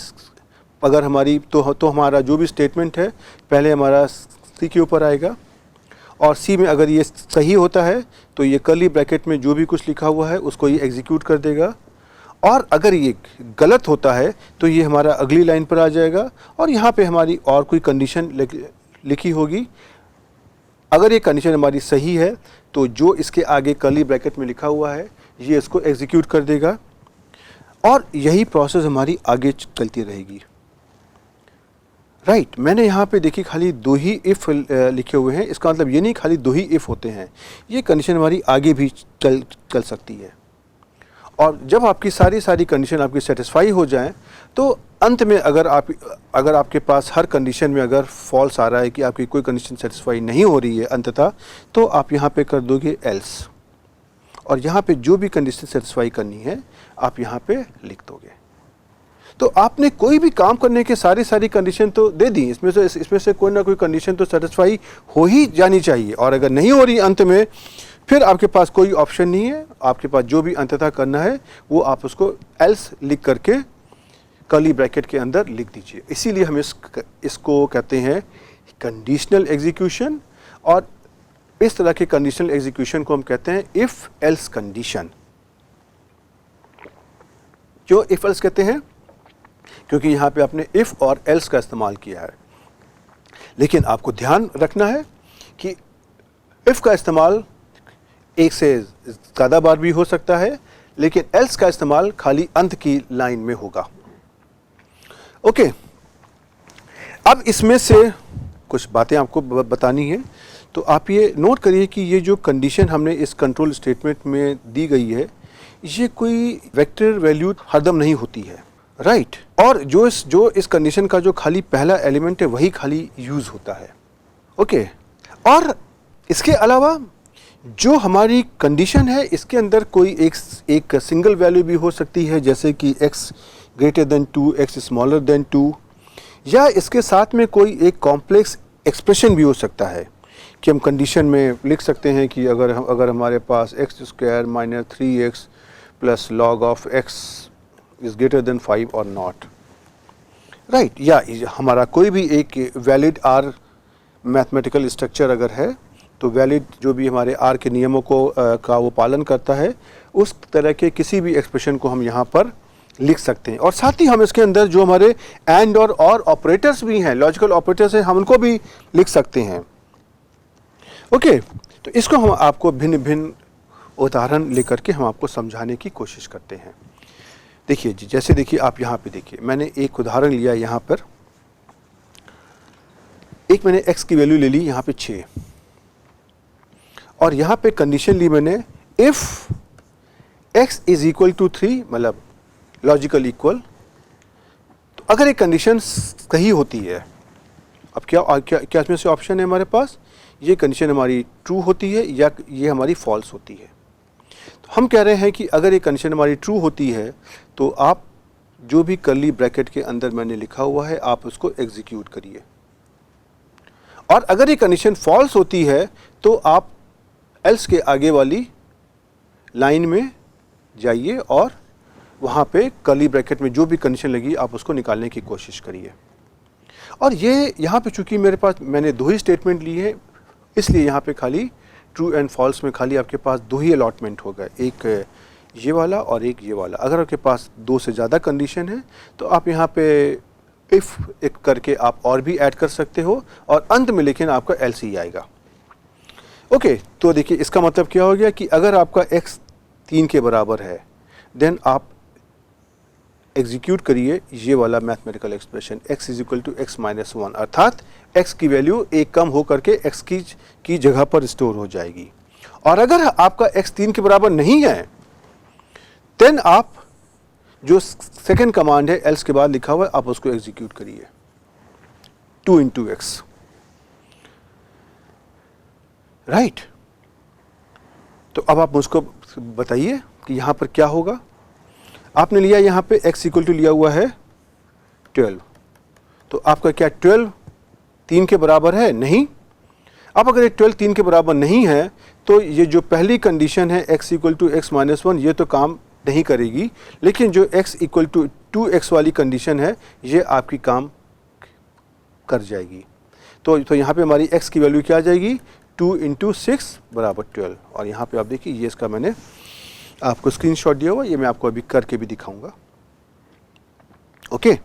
अगर हमारी तो हमारा जो भी स्टेटमेंट है पहले हमारा सी के ऊपर आएगा, और सी में अगर ये सही होता है तो ये कर्ली ब्रैकेट में जो भी कुछ लिखा हुआ है उसको ये एग्जीक्यूट कर देगा। और अगर ये गलत होता है तो ये हमारा अगली लाइन पर आ जाएगा, और यहाँ पे हमारी और कोई कंडीशन लिखी होगी। अगर ये कंडीशन हमारी सही है तो जो इसके आगे कर्ली ब्रैकेट में लिखा हुआ है ये इसको एग्जीक्यूट कर देगा, और यही प्रोसेस हमारी आगे चलती रहेगी। राइट, मैंने यहाँ पे देखिए खाली 2 ही इफ़ लिखे हुए हैं। इसका मतलब ये नहीं खाली 2 ही इफ़ होते हैं, ये कंडीशन हमारी आगे भी चल सकती है। और जब आपकी सारी कंडीशन आपकी सेटिस्फाई हो जाएं तो अंत में अगर आपके पास हर कंडीशन में अगर फॉल्स आ रहा है कि आपकी कोई कंडीशन सेटिस्फाई नहीं हो रही है अंततः, तो आप यहाँ पे कर दोगे एल्स, और यहाँ पे जो भी कंडीशन सेटिस्फाई करनी है आप यहाँ पे लिख दोगे। तो आपने कोई भी काम करने के सारी कंडीशन तो दे दी, इसमें से कोई ना कोई कंडीशन तो सेटिस्फाई हो ही जानी चाहिए। और अगर नहीं हो रही अंत में, फिर आपके पास कोई ऑप्शन नहीं है, आपके पास जो भी अंततः करना है वो आप उसको एल्स लिख करके कर्ली ब्रैकेट के अंदर लिख दीजिए। इसीलिए हम इसको कहते हैं कंडीशनल एग्जीक्यूशन, और इस तरह के कंडीशनल एग्जीक्यूशन को हम कहते हैं इफ एल्स कंडीशन। क्यों इफ एल्स कहते हैं? क्योंकि यहाँ पे आपने इफ और एल्स का इस्तेमाल किया है। लेकिन आपको ध्यान रखना है कि इफ का इस्तेमाल एक से ज़्यादा बार भी हो सकता है, लेकिन एल्स का इस्तेमाल खाली अंत की लाइन में होगा। ओके, अब इसमें से कुछ बातें आपको बतानी है। तो आप ये नोट करिए कि ये जो कंडीशन हमने इस कंट्रोल स्टेटमेंट में दी गई है, ये कोई वेक्टर वैल्यू हरदम नहीं होती है, राइट। और जो इस कंडीशन का जो खाली पहला एलिमेंट है वही खाली यूज़ होता है। ओके, और इसके अलावा जो हमारी कंडीशन है इसके अंदर कोई एक सिंगल वैल्यू भी हो सकती है, जैसे कि x greater than 2, x smaller then 2, या इसके साथ में कोई एक कॉम्प्लेक्स एक्सप्रेशन भी हो सकता है कि हम कंडीशन में लिख सकते हैं कि अगर हमारे पास x square minus 3x plus log of x is greater than 5 और नॉट, राइट। या हमारा कोई भी एक वैलिड आर मैथमेटिकल स्ट्रक्चर अगर है, तो वैलिड जो भी हमारे आर के नियमों का वो पालन करता है, उस तरह के किसी भी एक्सप्रेशन को हम यहाँ पर लिख सकते हैं। और साथ ही हम इसके अंदर जो हमारे एंड और ऑपरेटर्स भी हैं, लॉजिकल ऑपरेटर्स हैं, हम उनको भी लिख सकते हैं। ओके, तो इसको हम आपको भिन्न भिन्न उदाहरण लेकर के हम आपको समझाने की कोशिश करते हैं। देखिए जी, जैसे देखिए आप यहाँ पे देखिए, मैंने एक उदाहरण लिया यहाँ पर, एक मैंने x की वैल्यू ले ली यहाँ पे 6, और यहाँ पे कंडीशन ली मैंने if x is equal to 3, मतलब लॉजिकल इक्वल। तो अगर एक कंडीशन सही होती है, अब क्या इसमें से ऑप्शन है हमारे पास, ये कंडीशन हमारी ट्रू होती है या ये हमारी फॉल्स होती है। तो हम कह रहे हैं कि अगर ये कंडीशन हमारी ट्रू होती है तो आप जो भी कर्ली ब्रैकेट के अंदर मैंने लिखा हुआ है आप उसको एग्जीक्यूट करिए, और अगर ये कंडीशन फॉल्स होती है तो आप एल्स के आगे वाली लाइन में जाइए और वहाँ पे कर्ली ब्रैकेट में जो भी कंडीशन लगी आप उसको निकालने की कोशिश करिए। और ये यहाँ पे चूंकि मेरे पास मैंने दो ही स्टेटमेंट ली है, इसलिए यहाँ पे खाली ट्रू एंड फॉल्स में खाली आपके पास दो ही अलॉटमेंट हो गए, एक ये वाला और एक ये वाला। अगर आपके पास दो से ज़्यादा कंडीशन है तो आप यहाँ पे इफ़ एक करके आप और भी ऐड कर सकते हो, और अंत में लेकिन आपका एल्स ही आएगा। ओके, तो देखिए इसका मतलब क्या हो गया कि अगर आपका x 3 के बराबर है, देन आप एग्जीक्यूट करिए ये वाला mathematical expression x is equal to x minus 1, अर्थात x की वैल्यू एक कम हो करके x की जगह पर स्टोर हो जाएगी। और अगर आपका x 3 के बराबर नहीं है, देन आप जो सेकेंड कमांड है एल्स के बाद लिखा हुआ है आप उसको एग्जीक्यूट करिए, 2 इंटू एक्स, राइट। तो अब आप मुझको बताइए कि यहाँ पर क्या होगा। आपने लिया यहाँ पे x इक्वल टू लिया हुआ है 12, तो आपका क्या 12 3 के बराबर है? नहीं। अब अगर ये 12 3 के बराबर नहीं है तो ये जो पहली कंडीशन है x equal to X minus 1 ये तो काम नहीं करेगी, लेकिन जो x इक्वल टू 2x वाली कंडीशन है ये आपकी काम कर जाएगी। तो यहाँ पे हमारी x की वैल्यू क्या आ जाएगी, 2 इंटू 6 बराबर 12। और यहाँ पे आप देखिए ये इसका मैंने आपको स्क्रीनशॉट दिया हुआ, ये मैं आपको अभी करके भी दिखाऊंगा। ओके,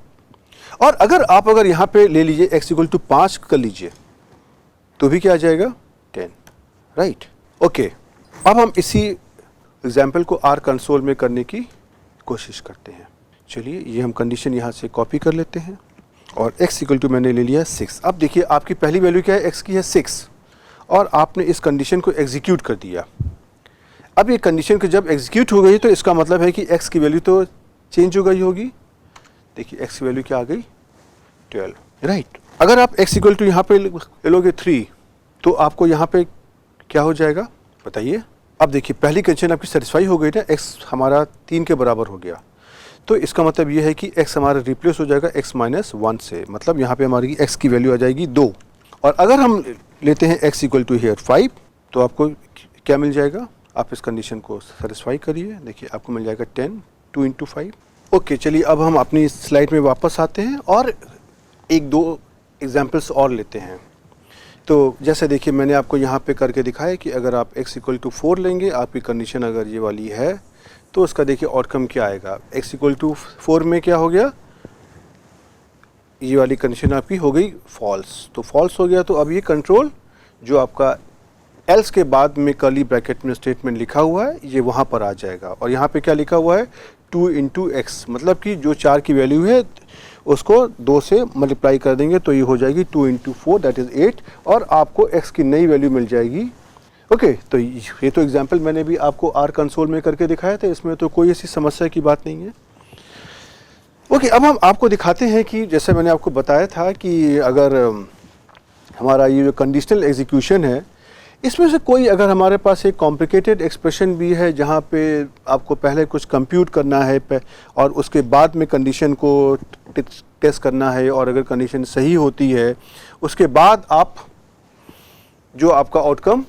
और अगर यहाँ पे ले लीजिए x इक्वल टू 5 कर लीजिए तो भी क्या आ जाएगा 10, राइट। ओके, अब हम इसी एग्जाम्पल को R कंसोल में करने की कोशिश करते हैं। चलिए ये हम कंडीशन यहाँ से कॉपी कर लेते हैं, और x इक्वल टू मैंने ले लिया 6। अब देखिए आपकी पहली वैल्यू क्या है, x की है 6, और आपने इस कंडीशन को एग्जीक्यूट कर दिया। अब ये कंडीशन को जब एग्जीक्यूट हो गई तो इसका मतलब है कि x की वैल्यू तो चेंज हो गई होगी। देखिए x की वैल्यू क्या आ गई, 12, राइट। अगर आप x इक्वल टू यहाँ पे ले लोगे 3 तो आपको यहाँ पे क्या हो जाएगा बताइए। अब देखिए पहली कंडीशन आपकी सेटिस्फाई हो गई ना, x हमारा 3 के बराबर हो गया, तो इसका मतलब ये है कि x हमारा रिप्लेस हो जाएगा x माइनस 1 से, मतलब यहाँ पे हमारी x की वैल्यू आ जाएगी 2। और अगर हम लेते हैं x इक्वल टू हियर 5 तो आपको क्या मिल जाएगा, आप इस कंडीशन को सेटिस्फाई करिए, देखिए आपको मिल जाएगा 10, 2 इंटू 5। ओके, चलिए अब हम अपनी स्लाइड में वापस आते हैं और एक दो एग्जाम्पल्स और लेते हैं। तो जैसे देखिए मैंने आपको यहाँ पे करके दिखाया कि अगर आप x इक्वल टू 4 लेंगे, आपकी कंडीशन अगर ये वाली है, तो उसका देखिए आउटकम क्या आएगा। x इक्वल टू 4 में क्या हो गया, ये वाली कंडीशन आपकी हो गई फॉल्स, तो फॉल्स हो गया। तो अब ये कंट्रोल जो आपका एल्स के बाद में कर्ली ब्रैकेट में स्टेटमेंट लिखा हुआ है, ये वहाँ पर आ जाएगा। और यहाँ पे क्या लिखा हुआ है, 2 इंटू एक्स, मतलब कि जो 4 की वैल्यू है उसको 2 से मल्टीप्लाई कर देंगे तो ये हो जाएगी 2 इंटू 4 दैट इज़ 8, और आपको x की नई वैल्यू मिल जाएगी। ओके, तो ये तो एग्जांपल मैंने भी आपको आर कंसोल में करके दिखाया था, इसमें तो कोई ऐसी समस्या की बात नहीं है। ओके, अब हम आपको दिखाते हैं कि जैसे मैंने आपको बताया था कि अगर हमारा ये जो कंडीशनल एग्जीक्यूशन है, इसमें से कोई अगर हमारे पास एक कॉम्प्लिकेटेड एक्सप्रेशन भी है जहाँ पे आपको पहले कुछ कंप्यूट करना है और उसके बाद में कंडीशन को टेस्ट करना है, और अगर कंडीशन सही होती है उसके बाद आप जो आपका आउटकम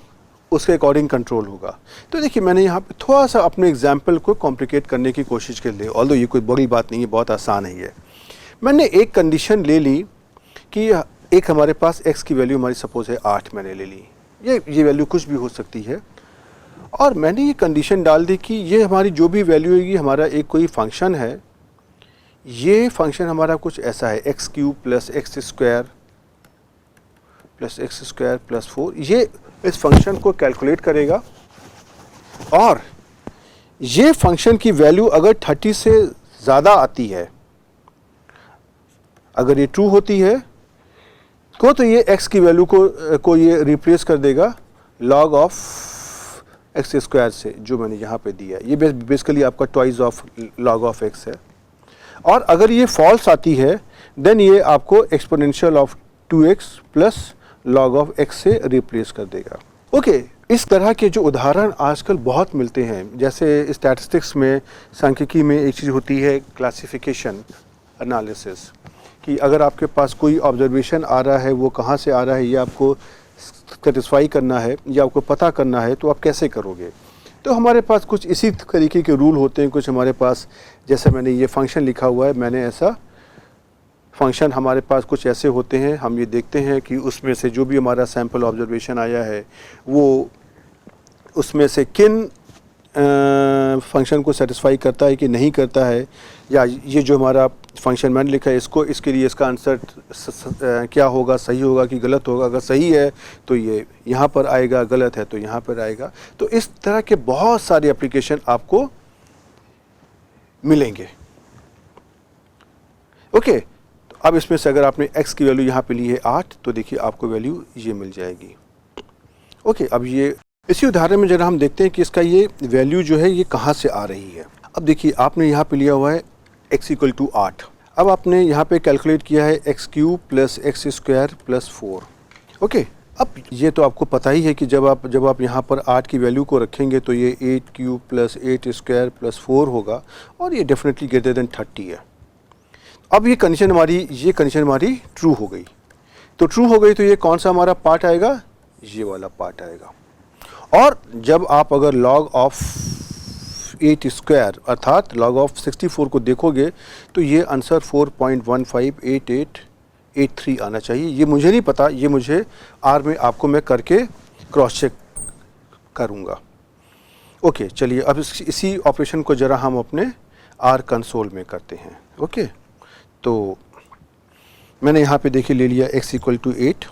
उसके अकॉर्डिंग कंट्रोल होगा। तो देखिए मैंने यहाँ पे थोड़ा सा अपने एग्जाम्पल को कॉम्प्लिकेट करने की कोशिश कर ली, ऑल्दो ये कोई बड़ी बात नहीं है, बहुत आसान है ये। मैंने एक कंडीशन ले ली कि एक हमारे पास x की वैल्यू हमारी सपोज है 8, मैंने ले ली, ये वैल्यू कुछ भी हो सकती है, और मैंने ये कंडीशन डाल दी कि ये हमारी जो भी वैल्यू होगी, हमारा एक कोई फंक्शन है, ये फंक्शन हमारा कुछ ऐसा है x cube plus x square plus 4, ये इस फंक्शन को कैलकुलेट करेगा, और ये फंक्शन की वैल्यू अगर 30 से ज़्यादा आती है, अगर ये ट्रू होती है तो ये x की वैल्यू को ये रिप्लेस कर देगा log ऑफ एक्स स्क्वायर से, जो मैंने यहाँ पे दिया है। ये बेसिकली आपका twice of log of x है। और अगर ये फॉल्स आती है देन ये आपको exponential of 2x plus log of x से रिप्लेस कर देगा। ओके, इस तरह के जो उदाहरण आजकल बहुत मिलते हैं, जैसे स्टैटिस्टिक्स में, सांख्यिकी में एक चीज़ होती है क्लासिफिकेशन एनालिसिस, कि अगर आपके पास कोई ऑब्जर्वेशन आ रहा है, वो कहाँ से आ रहा है, ये आपको सेटिस्फाई करना है या आपको पता करना है, तो आप कैसे करोगे। तो हमारे पास कुछ इसी तरीके के रूल होते हैं। कुछ हमारे पास, जैसे मैंने ये फंक्शन लिखा हुआ है, मैंने ऐसा फंक्शन हमारे पास कुछ ऐसे होते हैं, हम ये देखते हैं कि उसमें से जो भी हमारा सैम्पल ऑब्जर्वेशन आया है वो उसमें से किन फंक्शन को सेटिस्फाई करता है कि नहीं करता है, या ये जो हमारा फंक्शन मैंने लिखा है इसको, इसके लिए इसका आंसर क्या होगा, सही होगा कि गलत होगा। अगर सही है तो ये यहाँ पर आएगा, गलत है तो यहाँ पर आएगा। तो इस तरह के बहुत सारे एप्लीकेशन आपको मिलेंगे। ओके, तो अब इसमें से अगर आपने x की वैल्यू यहाँ पे ली है 8, तो देखिए आपको वैल्यू ये मिल जाएगी। ओके, अब ये इसी उदाहरण में जरा हम देखते हैं कि इसका ये वैल्यू जो है ये कहाँ से आ रही है। अब देखिए आपने यहाँ पे लिया हुआ है x इक्वल टू 8, अब आपने यहाँ पे कैलकुलेट किया है x cube plus x square plus 4। Okay, अब ये तो आपको पता ही है कि जब आप यहाँ पर 8 की वैल्यू को रखेंगे तो ये 8 क्यूब प्लस 8 स्क्वायर प्लस 4 होगा, और ये डेफिनेटली ग्रेटर देन 30 है। अब ये कंडीशन हमारी ट्रू हो गई। तो ट्रू हो गई तो ये कौन सा हमारा पार्ट आएगा, ये वाला पार्ट आएगा। और जब आप अगर log ऑफ 8 स्क्वायर अर्थात log ऑफ 64 को देखोगे तो ये आंसर 4.158883 आना चाहिए। ये मुझे नहीं पता, ये मुझे आर में आपको मैं करके क्रॉस चेक करूँगा। ओके, चलिए अब इसी ऑपरेशन को ज़रा हम अपने आर कंसोल में करते हैं। ओके, तो मैंने यहाँ पे देखिए ले लिया x इक्वल टू 8,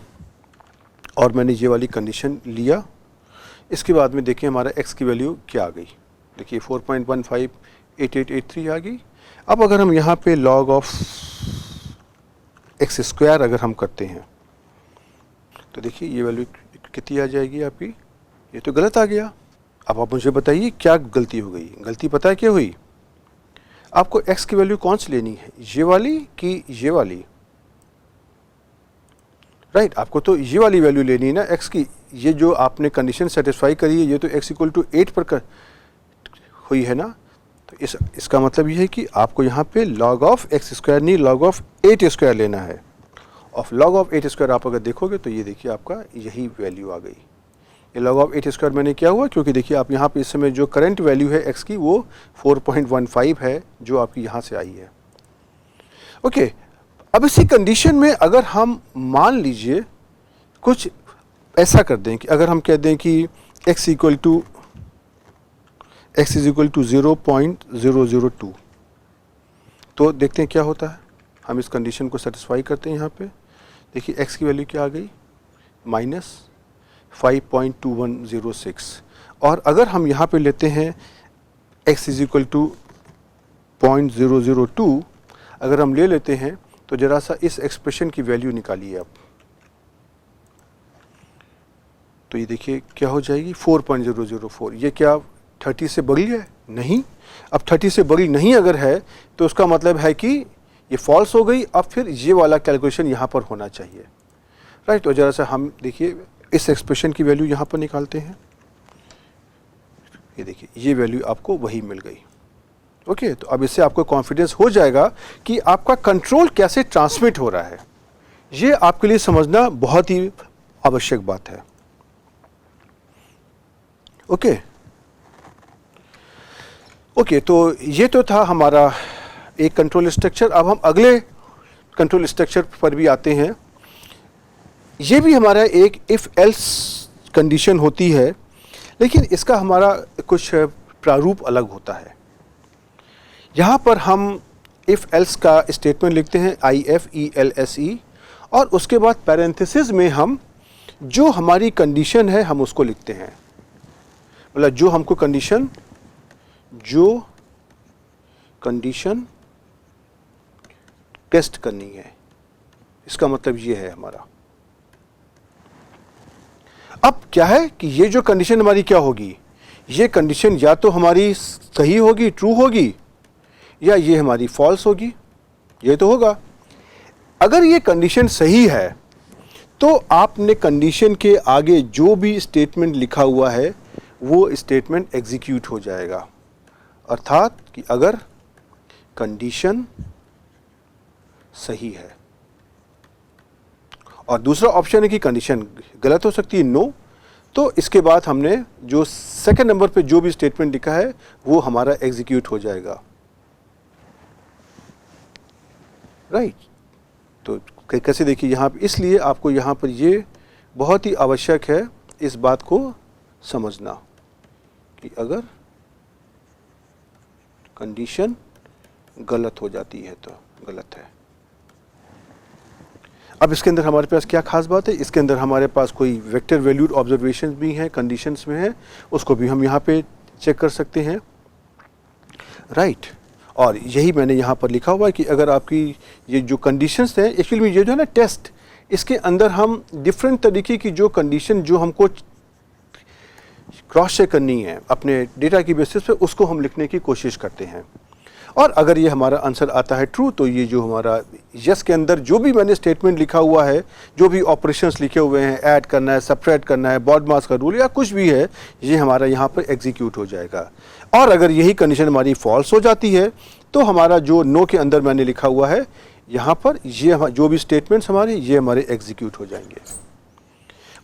और मैंने ये वाली कंडीशन लिया। इसके बाद में देखिए हमारा x की वैल्यू क्या आ गई, देखिए 4.158883 आ गई। अब अगर हम यहाँ पे log ऑफ एक्स स्क्वायर अगर हम करते हैं तो देखिए ये वैल्यू कितनी आ जाएगी आपकी, ये तो गलत आ गया। अब आप मुझे बताइए क्या गलती हो गई। गलती पता है क्या हुई, आपको x की वैल्यू कौन सी लेनी है, ये वाली कि ये वाली, राइट आपको तो ये वाली वैल्यू लेनी है ना x की। ये जो आपने कंडीशन सेटिस्फाई करी है ये तो x इक्वल टू 8 पर हुई है ना, तो इसका मतलब ये है कि आपको यहाँ पे log ऑफ एक्स स्क्वायर नहीं log ऑफ 8 स्क्वायर लेना है। और log ऑफ 8 स्क्वायर आप अगर देखोगे तो ये देखिए आपका यही वैल्यू आ गई। ये log ऑफ 8 स्क्वायर मैंने क्या हुआ, क्योंकि देखिए आप यहाँ पे इस समय जो करंट वैल्यू है x की वो 4.15 है जो आपकी यहाँ से आई है। ओके, अब इसी कंडीशन में अगर हम मान लीजिए कुछ ऐसा कर दें कि अगर हम कह दें कि x इज इक्वल टू 0.002, तो देखते हैं क्या होता है। हम इस कंडीशन को सेटिस्फाई करते हैं। यहाँ पे देखिए x की वैल्यू क्या आ गई, -5.2106। और अगर हम यहाँ पे लेते हैं x इज इक्वल टू 0.002, अगर हम ले लेते हैं तो जरा सा इस एक्सप्रेशन की वैल्यू निकालिए आप, तो ये देखिए क्या हो जाएगी 4.004। ये क्या 30 से बड़ी है? नहीं। अब 30 से बड़ी नहीं अगर है तो उसका मतलब है कि ये फॉल्स हो गई। अब फिर ये वाला कैलकुलेशन यहाँ पर होना चाहिए, राइट। तो जरा सा हम देखिए इस एक्सप्रेशन की वैल्यू यहाँ पर निकालते हैं। ये देखिए ये वैल्यू आपको वही मिल गई। ओके, तो अब इससे आपको कॉन्फिडेंस हो जाएगा कि आपका कंट्रोल कैसे ट्रांसमिट हो रहा है। ये आपके लिए समझना बहुत ही आवश्यक बात है। ओके, तो ये तो था हमारा एक कंट्रोल स्ट्रक्चर। अब हम अगले कंट्रोल स्ट्रक्चर पर भी आते हैं। ये भी हमारा एक इफ एल्स कंडीशन होती है, लेकिन इसका हमारा कुछ प्रारूप अलग होता है। यहाँ पर हम इफ एल्स का स्टेटमेंट लिखते हैं IFELSE, और उसके बाद पैरेंथेसिस में हम जो हमारी कंडीशन है हम उसको लिखते हैं। मतलब जो हमको कंडीशन टेस्ट करनी है, इसका मतलब ये है हमारा। अब क्या है कि ये जो कंडीशन हमारी क्या होगी, ये कंडीशन या तो हमारी सही होगी, ट्रू होगी, या ये हमारी फॉल्स होगी। ये तो होगा। अगर ये कंडीशन सही है तो आपने कंडीशन के आगे जो भी स्टेटमेंट लिखा हुआ है वो स्टेटमेंट एग्जीक्यूट हो जाएगा। अर्थात कि अगर कंडीशन सही है, और दूसरा ऑप्शन है कि कंडीशन गलत हो सकती है, नो, तो इसके बाद हमने जो सेकंड नंबर पे जो भी स्टेटमेंट लिखा है वो हमारा एग्जीक्यूट हो जाएगा, राइट। तो कैसे देखिए यहाँ पे, इसलिए आपको यहाँ पर ये बहुत ही आवश्यक है इस बात को समझना कि अगर कंडीशन गलत हो जाती है तो गलत है। अब इसके अंदर हमारे पास क्या खास बात है, इसके अंदर हमारे पास कोई वेक्टर वैल्यूड ऑब्जर्वेशंस भी हैं, कंडीशंस में है, उसको भी हम यहाँ पे चेक कर सकते हैं, राइट। और यही मैंने यहाँ पर लिखा हुआ है कि अगर आपकी ये जो कंडीशंस हैं, एक्चुअली ये जो है ना टेस्ट, इसके अंदर हम डिफरेंट तरीके की जो कंडीशन जो हमको क्रॉस चेक करनी है अपने डेटा की बेसिस पे, उसको हम लिखने की कोशिश करते हैं। और अगर ये हमारा आंसर आता है ट्रू, तो ये जो हमारा यस के अंदर जो भी मैंने स्टेटमेंट लिखा हुआ है, जो भी ऑपरेशंस लिखे हुए हैं, ऐड करना है, सबट्रैक्ट करना है, बॉडमास का रूल या कुछ भी है, ये हमारा यहाँ पर एग्जीक्यूट हो जाएगा। और अगर यही कंडीशन हमारी फॉल्स हो जाती है तो हमारा जो नो के अंदर मैंने लिखा हुआ है यहाँ पर, ये जो भी स्टेटमेंट्स हमारे, ये हमारे एग्जीक्यूट हो जाएंगे।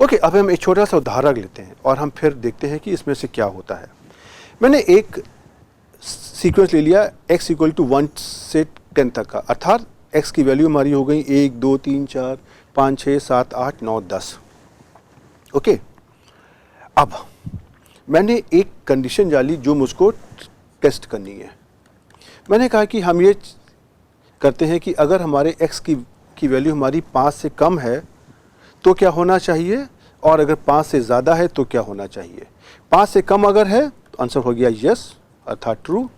ओके, अब हम एक छोटा सा उदाहरण लेते हैं और हम फिर देखते हैं कि इसमें से क्या होता है। मैंने एक सीक्वेंस ले लिया x इक्वल टू 1 से 10 तक का, अर्थात x की वैल्यू हमारी हो गई 1 2 3 4 5 6 7 8 9 10। ओके, अब मैंने एक कंडीशन डाली जो मुझको टेस्ट करनी है। मैंने कहा कि हम ये करते हैं कि अगर हमारे x की वैल्यू हमारी 5 से कम है तो क्या होना चाहिए, और अगर 5 से ज़्यादा है तो क्या होना चाहिए। 5 से कम अगर है तो आंसर हो गया यस अर्थात ट्रू,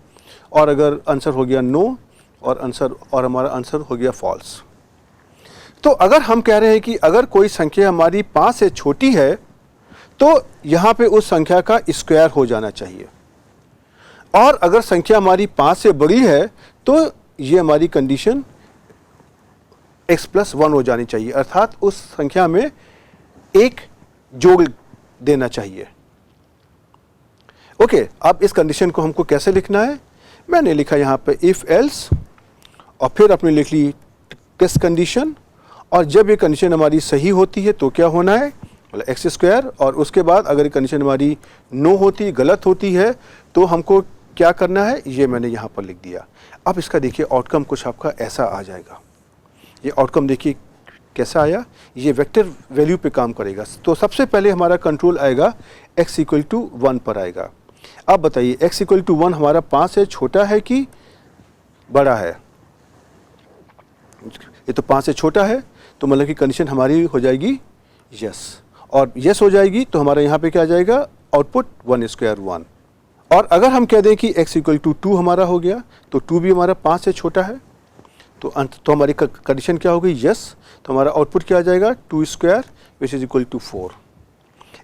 और अगर आंसर हो गया नो और हमारा आंसर हो गया फॉल्स। तो अगर हम कह रहे हैं कि अगर कोई संख्या हमारी 5 से छोटी है तो यहाँ पे उस संख्या का स्क्वायर हो जाना चाहिए, और अगर संख्या हमारी 5 से बड़ी है तो ये हमारी कंडीशन x + 1 हो जानी चाहिए, अर्थात उस संख्या में एक जोड़ देना चाहिए। ओके, अब इस कंडीशन को हमको कैसे लिखना है, मैंने लिखा यहाँ पे इफ एल्स, और फिर आपने लिख ली टेस्ट कंडीशन, और जब ये कंडीशन हमारी सही होती है तो क्या होना है, मतलब x², और उसके बाद अगर ये कंडीशन हमारी नो होती, गलत होती है, तो हमको क्या करना है, ये मैंने यहाँ पर लिख दिया। अब इसका देखिए आउटकम कुछ आपका ऐसा आ जाएगा। ये आउटकम देखिए कैसा आया, ये वेक्टर वैल्यू पे काम करेगा। तो सबसे पहले हमारा कंट्रोल आएगा x इक्वल टू 1 पर आएगा। अब बताइए x इक्वल टू 1 हमारा 5 से छोटा है कि बड़ा है? ये तो 5 से छोटा है, तो मतलब कि कंडीशन हमारी हो जाएगी यस, और यस हो जाएगी तो हमारा यहाँ पे क्या आ जाएगा, आउटपुट 1 स्क्वायर 1। और अगर हम कह दें कि x इक्वल टू 2 हमारा हो गया, तो 2 भी हमारा 5 से छोटा है, तो हमारी कंडीशन क्या हो गई, यस। तो हमारा आउटपुट क्या आ जाएगा, 2 square which is equal to 4।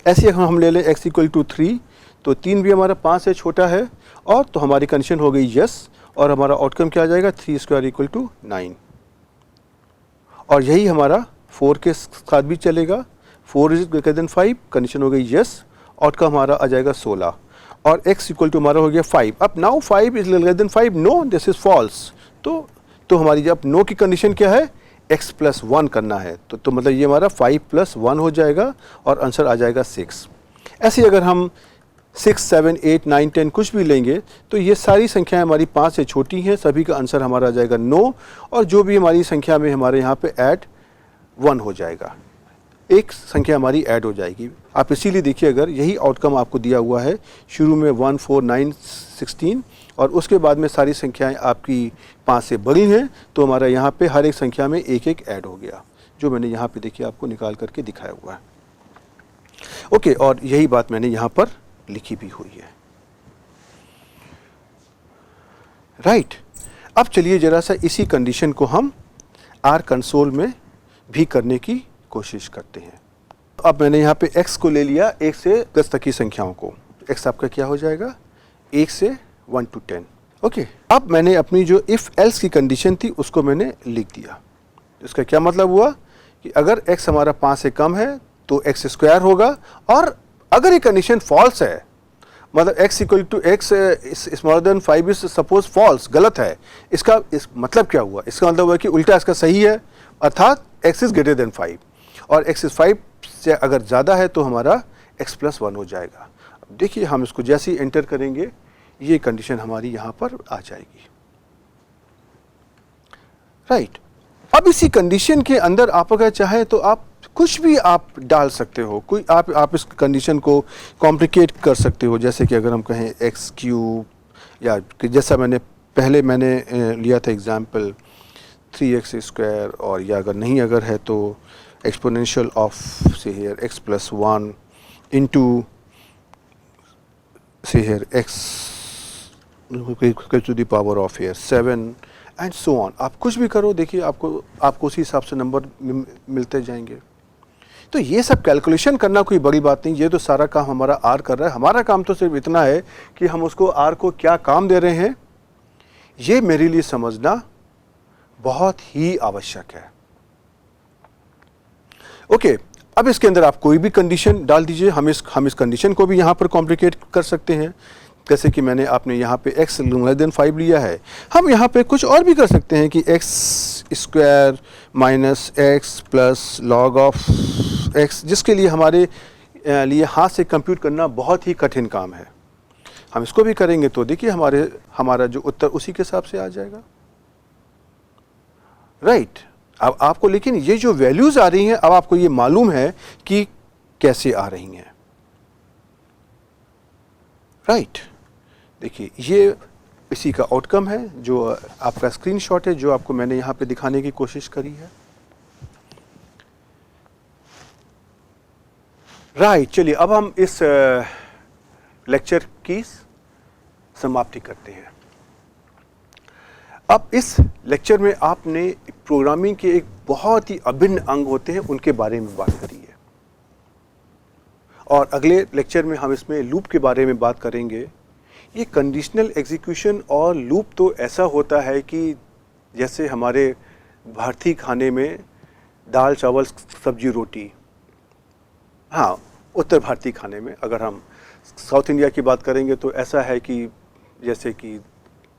ऐसे अगर हम ले लें x इक्वल टू 3, तो 3 भी हमारा 5 से छोटा है, और तो हमारी कंडीशन हो गई यस, और हमारा आउटकम क्या आ जाएगा, 3 स्क्वायर इक्वल टू 9। और यही हमारा 4 के साथ भी चलेगा, 4 इज ग्रेटर देन 5, कंडीशन हो गई यस, आउटकम हमारा आ जाएगा 16, और x इक्वल टू हमारा हो गया 5। अब now 5 is greater than 5, no this is false. तो हमारी जब नो की कंडीशन क्या है, x प्लस 1 करना है, तो मतलब ये हमारा 5 प्लस 1 हो जाएगा, और आंसर आ जाएगा 6। ऐसे अगर हम 6, 7, 8, 9, 10 कुछ भी लेंगे, तो ये सारी संख्याएं हमारी 5 से छोटी हैं, सभी का आंसर हमारा आ जाएगा नो, और जो भी हमारी संख्या में हमारे यहाँ पे ऐड 1 हो जाएगा, एक संख्या हमारी ऐड हो जाएगी। आप इसीलिए देखिए, अगर यही आउटकम आपको दिया हुआ है, शुरू में 1, 4, 9, 16, और उसके बाद में सारी संख्याएं आपकी 5 से बड़ी हैं, तो हमारा यहाँ पे हर एक संख्या में एक एक ऐड हो गया, जो मैंने यहाँ पे देखिए आपको निकाल करके दिखाया हुआ है। ओके, और यही बात मैंने यहाँ पर लिखी भी हुई है। राइट, अब चलिए जरा सा इसी कंडीशन को हम आर कंसोल में भी करने की कोशिश करते हैं। अब मैंने यहाँ पे x को ले लिया 1 से 10 तक की संख्याओं को। x आपका क्या हो जाएगा, 1 से 1 to 10। ओके, अब मैंने अपनी जो इफ एल्स की कंडीशन थी उसको मैंने लिख दिया। इसका क्या मतलब हुआ कि अगर x हमारा 5 से कम है तो x स्क्वायर होगा, और अगर ये कंडीशन फॉल्स है, मतलब x equal to x smaller than 5 is suppose false, गलत है, इस मतलब क्या हुआ, इसका मतलब हुआ कि उल्टा इसका सही है, अर्थात x इज ग्रेटर देन 5, और x इज 5 से अगर ज़्यादा है तो हमारा x प्लस 1 हो जाएगा। अब देखिए हम इसको जैसे ही एंटर करेंगे, ये कंडीशन हमारी यहाँ पर आ जाएगी। राइट, अब इसी कंडीशन के अंदर आप अगर चाहे तो आप कुछ भी आप डाल सकते हो, कोई आप इस कंडीशन को कॉम्प्लिकेट कर सकते हो, जैसे कि अगर हम कहें एक्स क्यूब, या जैसा मैंने लिया था एग्जाम्पल 3x स्क्वायर, और या अगर नहीं अगर है तो exponential of say here x plus 1 into say here x to the power of here 7 and so on. आप कुछ भी करो, देखिए आपको उसी हिसाब से नंबर मिलते जाएंगे। तो ये सब कैलकुलेशन करना कोई बड़ी बात नहीं, ये तो सारा काम हमारा आर कर रहा है। हमारा काम तो सिर्फ इतना है कि हम उसको आर को क्या काम दे रहे हैं, ये मेरे लिए समझना बहुत ही आवश्यक है। ओके, अब इसके अंदर आप कोई भी कंडीशन डाल दीजिए। हम इस कंडीशन को भी यहाँ पर कॉम्प्लिकेट कर सकते हैं, जैसे कि आपने यहाँ पे x ग्रेटर देन 5 लिया है, हम यहाँ पे कुछ और भी कर सकते हैं कि x square minus x plus log of x, जिसके लिए हमारे लिए हाथ से कंप्यूट करना बहुत ही कठिन काम है। हम इसको भी करेंगे तो देखिए हमारा जो उत्तर उसी के हिसाब से आ जाएगा। राइट, अब आपको लेकिन ये जो वैल्यूज आ रही हैं, अब आपको ये मालूम है कि कैसे आ रही हैं। राइट, देखिए ये इसी का आउटकम है, जो आपका स्क्रीनशॉट है, जो आपको मैंने यहाँ पे दिखाने की कोशिश करी है। राइट, चलिए अब हम इस लेक्चर की समाप्ति करते हैं। अब इस लेक्चर में आपने प्रोग्रामिंग के एक बहुत ही अभिन्न अंग होते हैं उनके बारे में बात करी है, और अगले लेक्चर में हम इसमें लूप के बारे में बात करेंगे। ये कंडीशनल एग्जीक्यूशन और लूप तो ऐसा होता है कि जैसे हमारे भारतीय खाने में दाल चावल सब्जी रोटी, हाँ उत्तर भारतीय खाने में, अगर हम साउथ इंडिया की बात करेंगे तो ऐसा है कि जैसे कि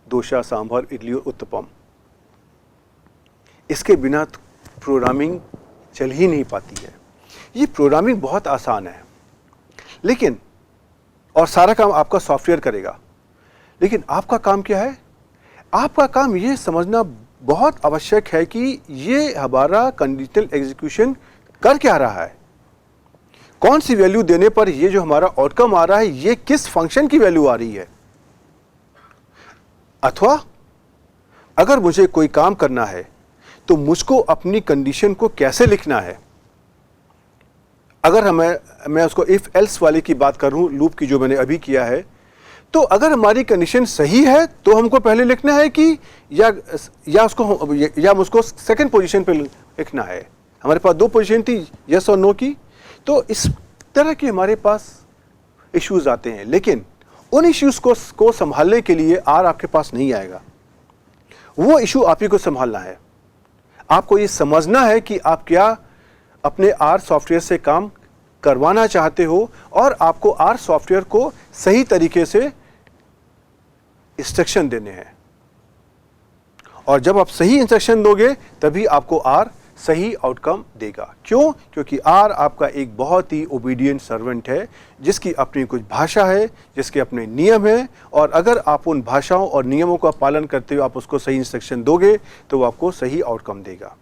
डोसा, सांभर, इडली और उत्तपम, इसके बिना प्रोग्रामिंग चल ही नहीं पाती है। ये प्रोग्रामिंग बहुत आसान है, लेकिन और सारा काम आपका सॉफ्टवेयर करेगा, लेकिन आपका काम क्या है? आपका काम ये समझना बहुत आवश्यक है कि ये हमारा कंडीशनल एग्जीक्यूशन कर क्या रहा है, कौन सी वैल्यू देने पर ये जो हमारा आउटकम आ रहा है ये किस फंक्शन की वैल्यू आ रही है। अथवा अगर मुझे कोई काम करना है तो मुझको अपनी कंडीशन को कैसे लिखना है। अगर मैं उसको इफ एल्स वाले की बात करूं, लूप की जो मैंने अभी किया है, तो अगर हमारी कंडीशन सही है तो हमको पहले लिखना है कि या मुझको सेकंड पोजीशन पे लिखना है। हमारे पास 2 पोजीशन थी, यस और नो की। तो इस तरह के हमारे पास इश्यूज आते हैं, लेकिन उन इश्यूज को संभालने के लिए आर आपके पास नहीं आएगा। वो इशू आप ही को संभालना है। आपको ये समझना है कि आप क्या अपने आर सॉफ्टवेयर से काम करवाना चाहते हो और आपको आर सॉफ्टवेयर को सही तरीके से इंस्ट्रक्शन देने हैं। और जब आप सही इंस्ट्रक्शन दोगे तभी आपको आर सही आउटकम देगा। क्यों? क्योंकि आर आपका एक बहुत ही ओबीडियंट सर्वेंट है, जिसकी अपनी कुछ भाषा है, जिसके अपने नियम हैं, और अगर आप उन भाषाओं और नियमों का पालन करते हुए आप उसको सही इंस्ट्रक्शन दोगे तो वो आपको सही आउटकम देगा।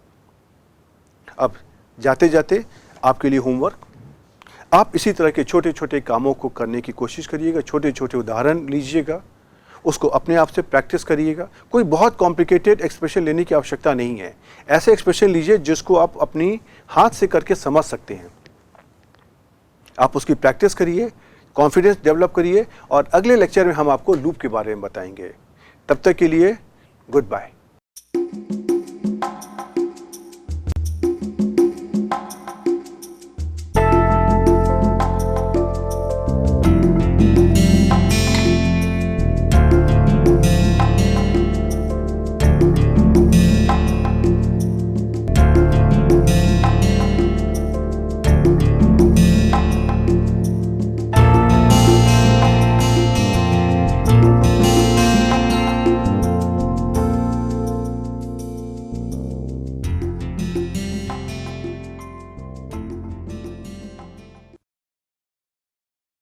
अब जाते जाते आपके लिए होमवर्क, आप इसी तरह के छोटे छोटे कामों को करने की कोशिश करिएगा। छोटे छोटे उदाहरण लीजिएगा, उसको अपने आप से प्रैक्टिस करिएगा। कोई बहुत कॉम्प्लिकेटेड एक्सप्रेशन लेने की आवश्यकता नहीं है। ऐसे एक्सप्रेशन लीजिए जिसको आप अपनी हाथ से करके समझ सकते हैं। आप उसकी प्रैक्टिस करिए, कॉन्फिडेंस डेवलप करिए, और अगले लेक्चर में हम आपको लूप के बारे में बताएंगे। तब तक के लिए गुड बाय।